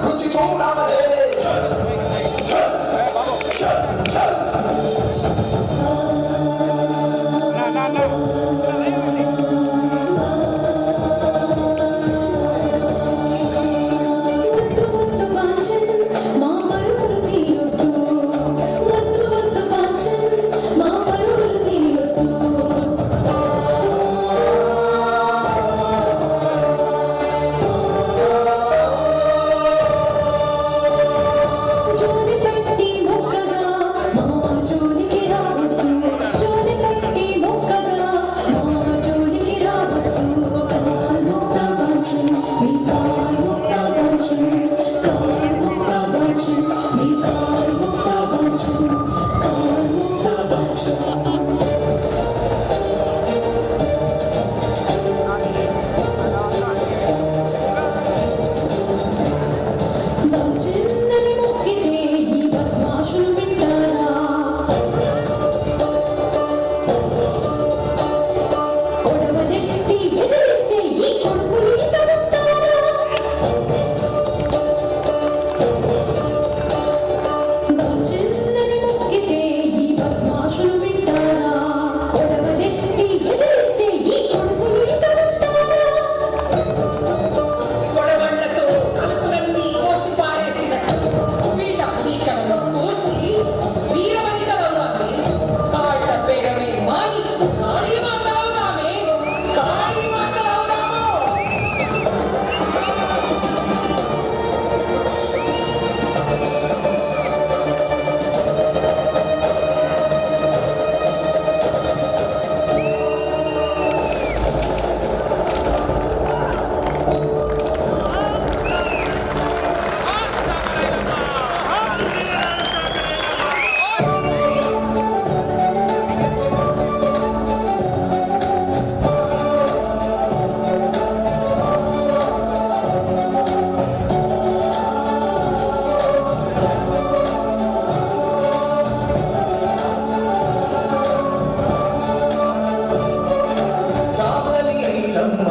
రుచి చూడాలి. ముద్దు ముద్దు బాంచన్ మా పరుగులు తీయొద్దు, ముద్దు ముద్దు బాంచన్ మా పరుగులు తీయొద్దు. జోని పట్టి మొక్కగా మా జోనికి రావద్దు, జోని పట్టి మొక్కగా మా జోనికి రావద్దు. కాల్ ముక్త బాంచన్ మీ కాల్ ముక్త బాంచన్, కాల్ ముక్త బాంచన్ మీ కాల్ ముక్త బాంచన్, కాల్ ముక్త బాంచన్. బాంచన్నని మొక్కితే ఈ బద్మాషులు వింటారా? కొడవలెత్తి ఎదిరిస్తే ఈ కొడుకులు ఇక ఉంటారా? బాంచన్నని మొక్కితే ఈ బద్మాషులు వింటారా? కొడవలెత్తి ఎదిరిస్తే ఈ కొడుకులు ఇక ఉంటారా? కొడవళ్లతో కలుపులన్నీ కోసి పారేసినట్టు వీళ్ళ పీకలను కోసి వీరవనితలవుదామే. కాళ్ళ పేరమే మాని కాళీమాతలవుదామే, కాళీమాతలవుదాము. చాకలి ఐలమ్మ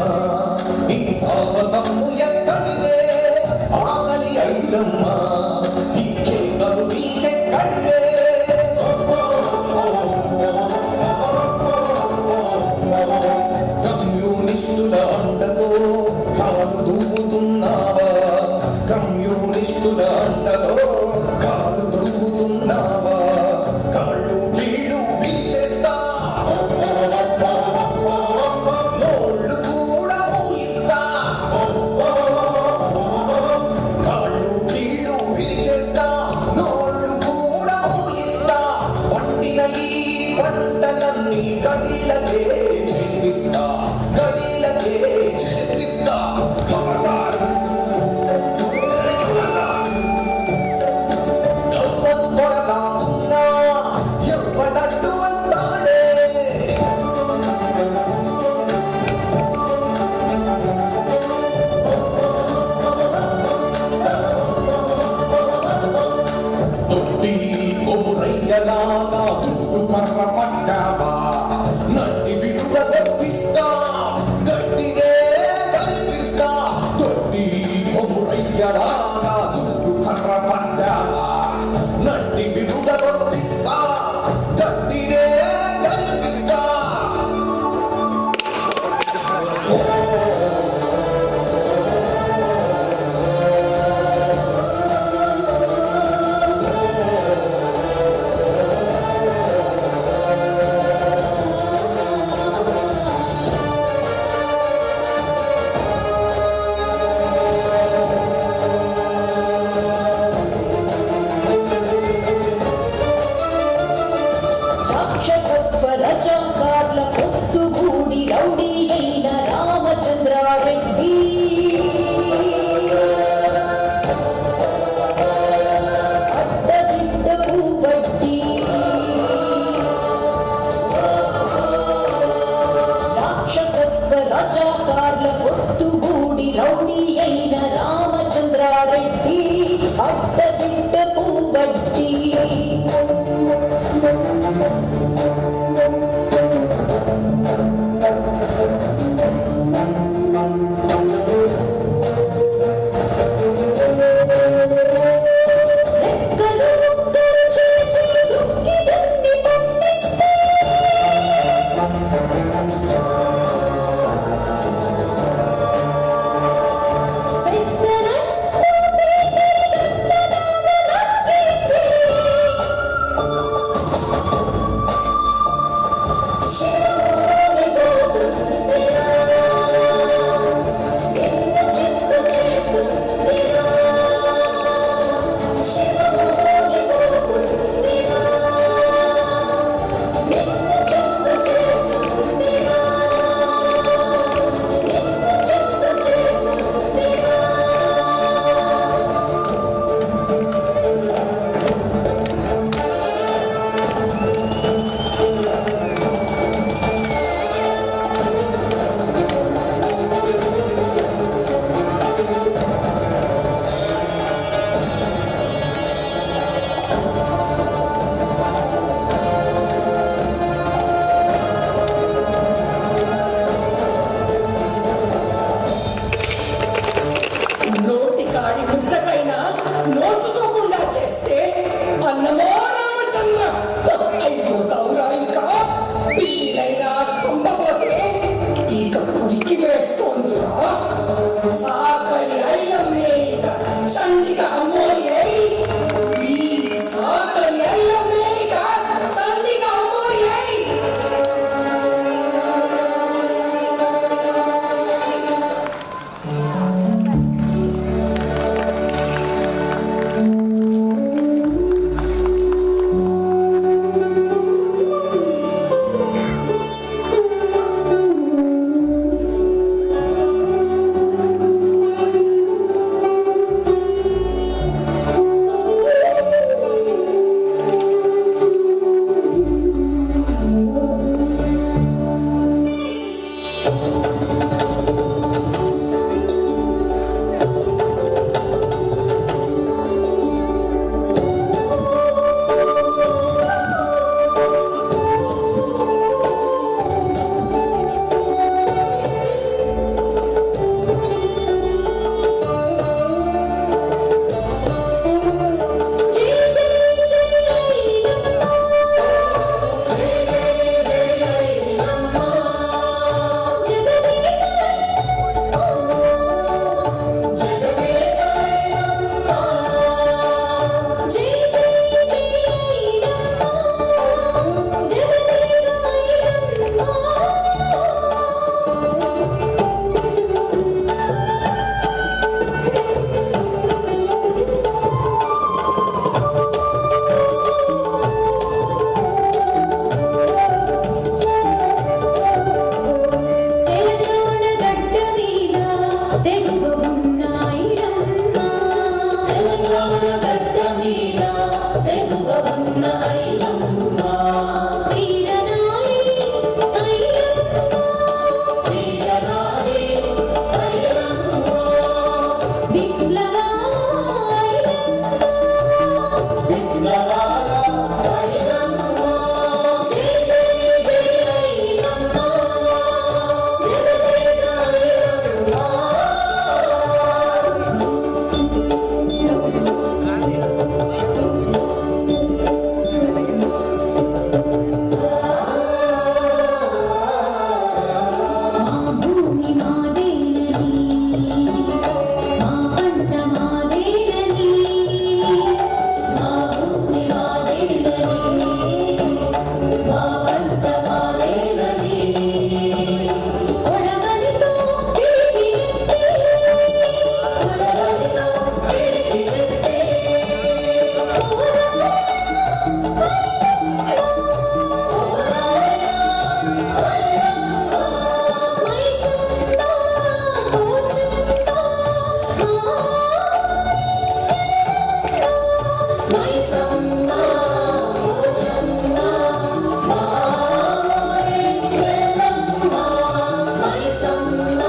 ఈ సాహసము ఎక్కడిదే, ఆకలి ఐలమ్మ ఈ కేకలు నీకెక్కడిదే. కమ్యూనిస్టుల అండతో కాలు దూవుతున్నావా, కమ్యూనిస్టుల అండతో కాలు దూవుతున్నావా, కాళ్ళు కీళ్ళు విరిచేస్తా, నోళ్ళు కూడా మూయిస్తా, కాళ్ళు కీళ్ళు విరిచేస్తా, నోళ్ళు కూడా మూయిస్తా. పట్టిన ఈ పంటలన్నీ గడిలకే చేపిస్తా, గడిలకే చేపిస్తా. ఖబర్దార్, ఖబర్దార్. ఎవ్వరు త్వరగా ఉన్నా ఎవ్వడడ్డు వస్తాడే. తొట్టి కొమురయ్యలాగా దుడ్డు కర్ర పట్టావా, నట్టి విరుగ తెప్పిస్తా, గట్టినే కనిపిస్తా. తొట్టి కొమురయ్యలాగా దుడ్డు కర్ర పట్టావా, నట్టి విరుగ తెప్పిస్తా, గట్టినే కనిపిస్తా. రాక్షసత్వ రజాకార్ల పొత్తుగూడి రౌడీ అయిన రామచంద్రారెడ్డి, అడ్డదిడ్డ పూబట్టి, రాక్షసత్వ రజాకార్ల పొత్తుగూడి రౌడీ అయిన రామచంద్రారెడ్డి, అడ్డదిడ్డ పూబట్టి. నోచుకోకుండా చేస్తే అన్నమో రామచంద్ర అయిపోతావురా. ఇంకా పిల్లైనా చంపబోతే ఇక కురికి వేస్తోందిరా. సాకలి ఐలమ్మే ఇక చండిగా అమ్మోయే. ఈ సాకలి ఐలమ్మే ఇక చండిగా అమ్మోయే. తెలంగాణ గడ్డ మీద తెగువ ఉన్న ఐలమ్మ. తెలంగాణ గడ్డ మీద తెగువ ఉన్న ఐలమ్మ. వీరనారి ఐలమ్మ. వీరనారి ఐలమ్మ. విప్లవ ఐలమ్మ. విప్లవ ఐలమ్మ. జై జై జై ఐలమ్మ. జగదేక ఐలమ్మ. మా భూమి మాదేనని, మా పంట మాదేనని, మా భూమి మాదేనని, మా పంట మాదేనని. కొడవలితో పిడికిలెత్తి, కొడవలితో పిడికిలెత్తి మైసమ్మ పోచమ్మ. మైసమ్మ పోచమ్మ. మామోరే ఎల్లమ్మ. మైసమ్మ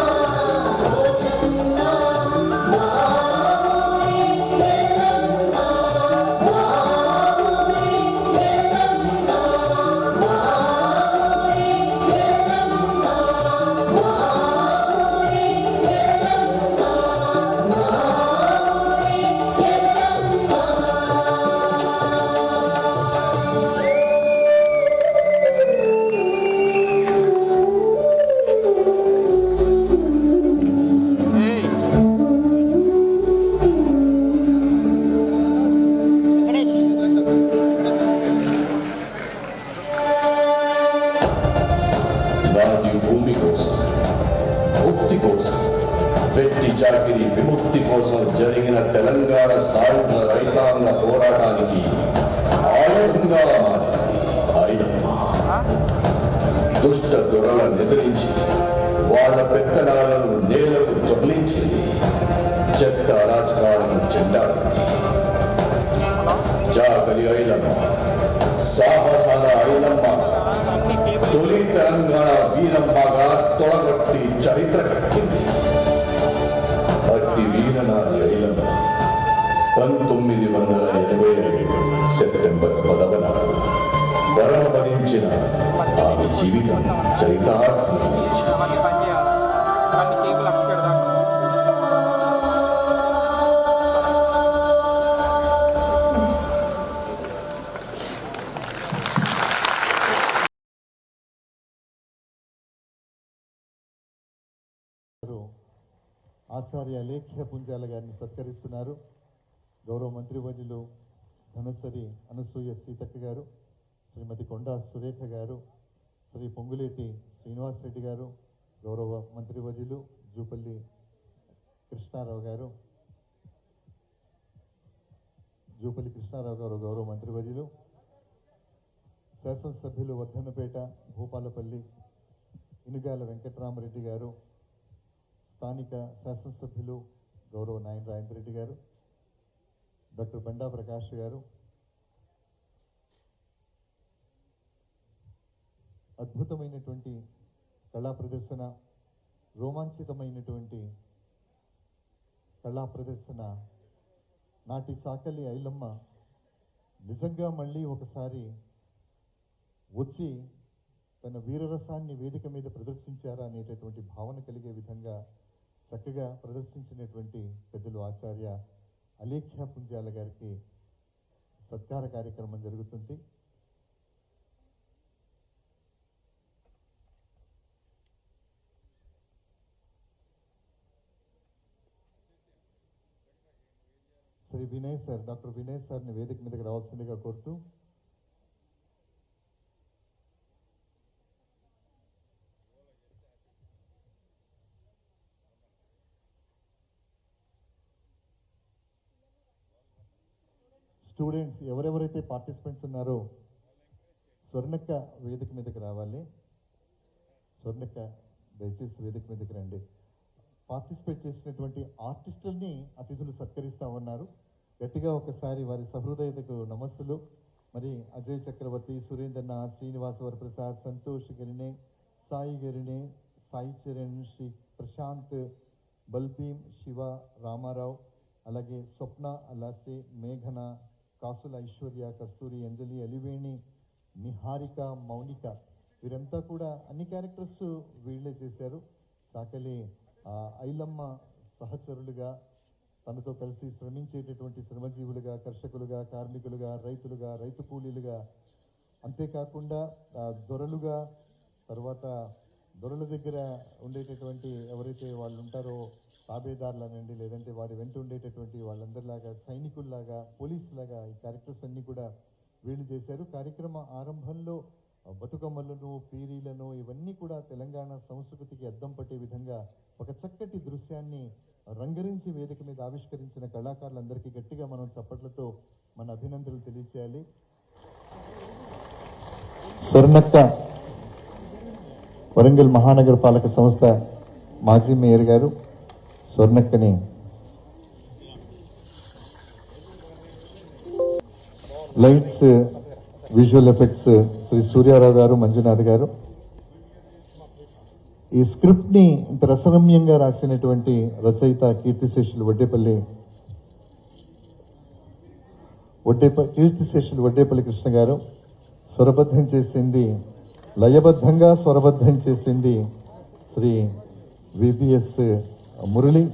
పోచమ్మ. మామోరే ఎల్లమ్మ. మామోరే ఎల్లమ్మ. మామోరే ఎల్లమ్మ. మామోరే ఎల్లమ్మ. మామోరే ఎల్లమ్మ. నాటి భూమి కోసం, ముక్తి కోసం, వెట్టి చాకిరి విముక్తి కోసం జరిగిన తెలంగాణ సాయుధ రైతాంగ పోరాటానికి ఆయుధంగా మారింది ఐలమ్మ. దుష్ట దొరలను ఎదిరించి వాళ్ళ పెత్తనాలను నేలకు దొర్లించింది. చెత్త అరాచకాలను చెండాడింది. జాగలి ఐలమ్మ, సాహసాల ఐలమ్మ, తొలి తెలంగాణ వీరమ్మగా తొలగొట్టి చరిత్ర కట్టింది. అట్టి వీరనారి ఐలమ్మ 1985 సెప్టెంబర్ 10వ నాడు మరణమదించిన ఆమె జీవితం చరితార్థమై నిలిచింది. వారు ఆచార్య అలేఖ్య పుంజాల గారిని సత్కరిస్తున్నారు. గౌరవ మంత్రివర్యులు ధనసరి అనసూయ సీతక్క గారు, శ్రీమతి కొండా సురేఖ గారు, శ్రీ పొంగులేటి శ్రీనివాసరెడ్డి గారు, గౌరవ మంత్రివర్యులు జూపల్లి కృష్ణారావు గారు, గౌరవ మంత్రివర్యులు, శాసనసభ్యులు వర్ధన్నపేట, భూపాలపల్లి ఇనుగాల వెంకటరామరెడ్డి గారు, స్థానిక శాసనసభ్యులు గౌరవ నాయన రాజేంద్ర రెడ్డి గారు, డాక్టర్ బండా ప్రకాష్ గారు, అద్భుతమైనటువంటి కళా ప్రదర్శన, రోమాంచితమైనటువంటి కళా ప్రదర్శన నాటి చాకలి ఐలమ్మ నిజంగా మళ్ళీ ఒకసారి వచ్చి తన వీరరసాన్ని వేదిక మీద ప్రదర్శించారా అనేటటువంటి భావన కలిగే విధంగా చక్కగా ప్రదర్శించినటువంటి పెద్దలు ఆచార్య అలేఖ్య పుంజాల గారికి సత్కార కార్యక్రమం జరుగుతుంది. శ్రీ వినయ్ సార్, డాక్టర్ వినయ్ సార్ని వేదిక మీదకి రావాల్సిందిగా కోరుతూ స్టూడెంట్స్ ఎవరెవరైతే పార్టిసిపెంట్స్ ఉన్నారో స్వర్ణక్క వేదిక మీదకి రావాలి. స్వర్ణక్క దయచేసి వేదిక మీదకి రండి. పార్టిసిపేట్ చేసినటువంటి ఆర్టిస్టుల్ని అతిథులు సత్కరిస్తా ఉన్నారు. గట్టిగా ఒకసారి వారి సహృదయతకు నమస్సులు. మరి అజయ్ చక్రవర్తి, సురేంద్రనాథ్, శ్రీనివాస వరప్రసాద్, సంతోష్ గరినే, సాయి గరినే, సాయి చరణ్, శ్రీ ప్రశాంత్, బల్బీం, శివ, రామారావు, అలాగే స్వప్న, అలాసే, మేఘన, కాసుల ఐశ్వర్య, కస్తూరి, అంజలి, అలివేణి, నిహారిక, మౌనిక, వీరంతా కూడా అన్ని క్యారెక్టర్స్ వీళ్ళే చేశారు. సాకలి ఐలమ్మ సహచరులుగా, తనతో కలిసి శ్రమించేటటువంటి శ్రమజీవులుగా, కర్షకులుగా, కార్మికులుగా, రైతులుగా, రైతు కూలీలుగా, అంతేకాకుండా దొరలుగా, తర్వాత దొరల దగ్గర ఉండేటటువంటి ఎవరైతే వాళ్ళు ఉంటారో తాబేదారులనండి, లేదంటే వారి వెంట ఉండేటటువంటి వాళ్ళందరిలాగా, సైనికుల్లాగా, పోలీసులాగా ఈ క్యారెక్టర్స్ అన్నీ కూడా వీళ్ళు చేశారు. కార్యక్రమ ఆరంభంలో బతుకమ్మలను, పీరీలను ఇవన్నీ కూడా తెలంగాణ సంస్కృతికి అద్దం పట్టే విధంగా ఒక చక్కటి దృశ్యాన్ని రంగరించి వేదిక మీద ఆవిష్కరించిన కళాకారులందరికీ గట్టిగా మనం చప్పట్లతో మన అభినందనలు తెలియచేయాలి. స్వర్ణక్క వరంగల్ మహానగర పాలక సంస్థ మాజీ మేయర్ గారు స్వర్ణక్కని lights, visual effects Shri Suryarao గారు, మంజునాథ్ గారు. ఈ స్క్రిప్ట్ ని ఇంత రసరమ్యంగా రాసినటువంటి రచయిత కీర్తిశేషులు వడ్డేపల్లి కృష్ణ గారు. స్వరబద్ధం చేసింది, లయబద్ధంగా స్వరబద్ధం చేసింది శ్రీ విపిఎస్ మురళి.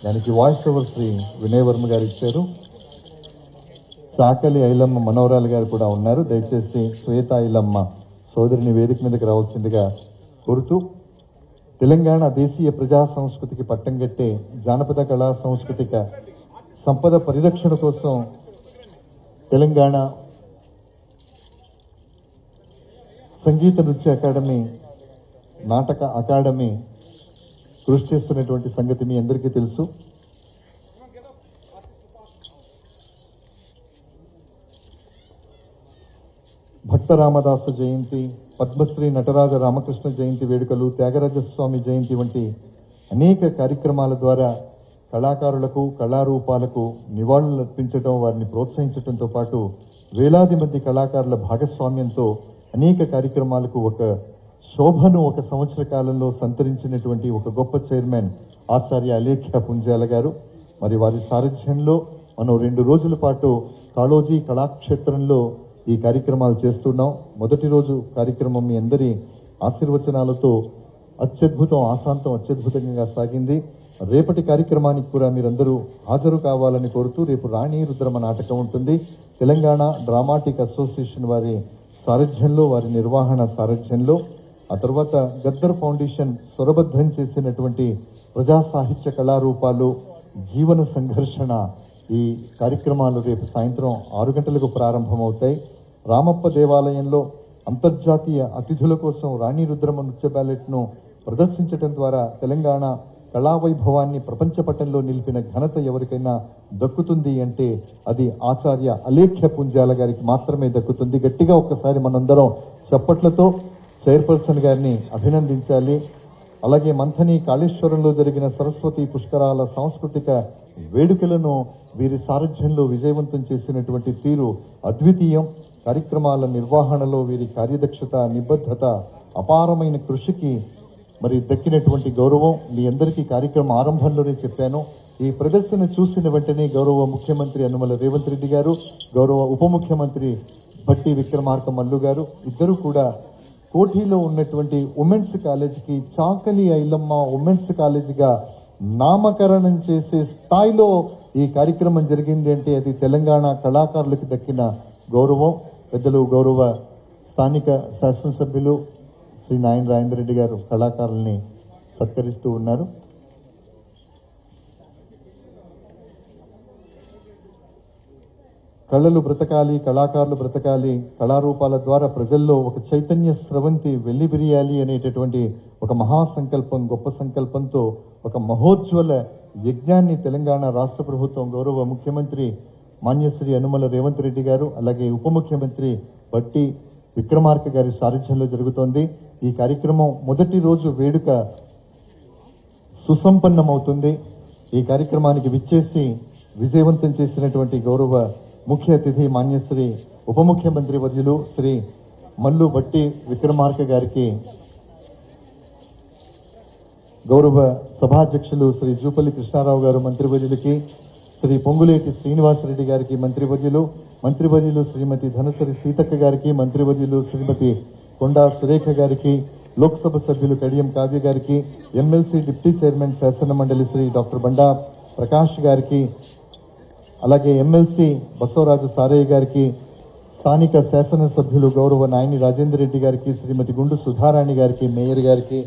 దానికి వాయిస్ ఓవర్ శ్రీ వినయ్ వర్మ గారు ఇచ్చారు. చాకలి ఐలమ్మ మనోహరాలు గారు కూడా ఉన్నారు. దయచేసి శ్వేత ఐలమ్మ సోదరిని వేదిక మీదకి రావాల్సిందిగా కోరుతూ, తెలంగాణ దేశీయ ప్రజా సంస్కృతికి పట్టం కట్టే జానపద కళా సాంస్కృతిక సంపద పరిరక్షణ కోసం తెలంగాణ సంగీత నృత్య అకాడమీ, నాటక అకాడమీ కృషి చేస్తున్నటువంటి సంగతి మీ అందరికీ తెలుసు. భక్త రామదాసు జయంతి, పద్మశ్రీ నటరాజ రామకృష్ణ జయంతి వేడుకలు, త్యాగరాజస్వామి జయంతి వంటి అనేక కార్యక్రమాల ద్వారా కళాకారులకు, కళారూపాలకు నివాళులు అర్పించడం, వారిని ప్రోత్సహించడంతో పాటు వేలాది మంది కళాకారుల భాగస్వామ్యంతో అనేక కార్యక్రమాలకు ఒక శోభను ఒక సంవత్సర కాలంలో సంతరించినటువంటి ఒక గొప్ప చైర్మన్ ఆచార్య అలేఖ్య పుంజాల గారు. మరి వారి సారథ్యంలో మనం 2 రోజుల పాటు కాళోజీ కళాక్షేత్రంలో ఈ కార్యక్రమాలు చేస్తున్నాం. మొదటి రోజు కార్యక్రమం మీ అందరి ఆశీర్వచనాలతో ఆశాంతం అత్యద్భుతంగా సాగింది. రేపటి కార్యక్రమానికి కూడా మీరందరూ హాజరు కావాలని కోరుతూ, రేపు రాణి రుద్రమ నాటకం ఉంటుంది. తెలంగాణ డ్రామాటిక్ అసోసియేషన్ వారి సారథ్యంలో, వారి నిర్వహణ సారథ్యంలో ఆ తర్వాత గద్దర్ ఫౌండేషన్ స్వరబద్ధం చేసినటువంటి ప్రజా సాహిత్య కళారూపాలు జీవన సంఘర్షణ ఈ కార్యక్రమాలు రేపు సాయంత్రం 6 గంటలకు ప్రారంభమవుతాయి. రామప్ప దేవాలయంలో అంతర్జాతీయ అతిథుల కోసం రాణి రుద్రమ నృత్య బ్యాలెట్ను ప్రదర్శించడం ద్వారా తెలంగాణ కళావైభవాన్ని ప్రపంచ పటంలో నిలిపిన ఘనత ఎవరికైనా దక్కుతుంది అంటే అది ఆచార్య అలేఖ్య పుంజాల గారికి మాత్రమే దక్కుతుంది. గట్టిగా ఒక్కసారి మనందరం చప్పట్లతో చైర్పర్సన్ గారిని అభినందించాలి. అలాగే మంథని కాళేశ్వరంలో జరిగిన సరస్వతి పుష్కరాల సాంస్కృతిక వేడుకలను వీరి సారథ్యంలో విజయవంతం చేసినటువంటి తీరు అద్వితీయం. కార్యక్రమాల నిర్వహణలో వీరి కార్యదక్షత, నిబద్ధత, అపారమైన కృషికి మరి దక్కినటువంటి గౌరవం మీ అందరికీ కార్యక్రమం ఆరంభంలోనే చెప్పాను. ఈ ప్రదర్శన చూసిన వెంటనే గౌరవ ముఖ్యమంత్రి యనమల రేవంత్ రెడ్డి గారు, గౌరవ ఉప ముఖ్యమంత్రి భట్టి విక్రమార్క మల్లు గారు ఇద్దరు కూడా కోఠీలో ఉన్నటువంటి ఉమెన్స్ కాలేజీకి చాకలి ఐలమ్మ ఉమెన్స్ కాలేజీగా నామకరణం చేసే స్థాయిలో ఈ కార్యక్రమం జరిగింది అంటే అది తెలంగాణ కళాకారులకు దక్కిన గౌరవం. పెద్దలు గౌరవ స్థానిక శాసనసభ్యులు శ్రీ నాయన రాజేంద్ర రెడ్డి గారు కళాకారుల్ని సత్కరిస్తూ ఉన్నారు. కళలు బ్రతకాలి, కళాకారులు బ్రతకాలి, కళారూపాల ద్వారా ప్రజల్లో ఒక చైతన్య స్రవంతి వెల్లివిరియాలి అనేటటువంటి ఒక మహాసంకల్పం, గొప్ప సంకల్పంతో ఒక మహోజ్వల యజ్ఞాన్ని తెలంగాణ రాష్ట్ర ప్రభుత్వం గౌరవ ముఖ్యమంత్రి మాన్యశ్రీ యనమల రేవంత్ రెడ్డి గారు అలాగే ఉప ముఖ్యమంత్రి భట్టి విక్రమార్క గారి సారథ్యంలో జరుగుతోంది. ఈ కార్యక్రమం మొదటి రోజు వేడుక సుసంపన్నమవుతుంది. ఈ కార్యక్రమానికి విచ్చేసి విజయవంతం చేసినటువంటి గౌరవ ముఖ్య అతిథి మాన్యశ్రీ ఉప ముఖ్యమంత్రి వర్యులు శ్రీ మల్లు భట్టి విక్రమార్క గారికి, గౌరవ సభాధ్యక్షులు శ్రీ జూపల్లి కృష్ణారావు గారు మంత్రివర్యులకి, శ్రీ పొంగులేటి శ్రీనివాసరెడ్డి గారికి మంత్రివర్యులు శ్రీమతి ధనసరి సీతక్క గారికి, మంత్రివర్యులు శ్రీమతి కొండా సురేఖ గారికి, లోక్సభ సభ్యులు కడియం కావ్య గారికి, ఎమ్మెల్సీ డిప్యూటీ చైర్మన్ శాసన మండలి శ్రీ డాక్టర్ బండా ప్రకాష్ గారికి, అలాగే ఎమ్మెల్సీ బసవరాజు సారయ్య గారికి, స్థానిక శాసనసభ్యులు గౌరవ నాయని రాజేందర్ రెడ్డి గారికి, శ్రీమతి గుండు సుధారాణి గారికి, మేయర్ గారికి,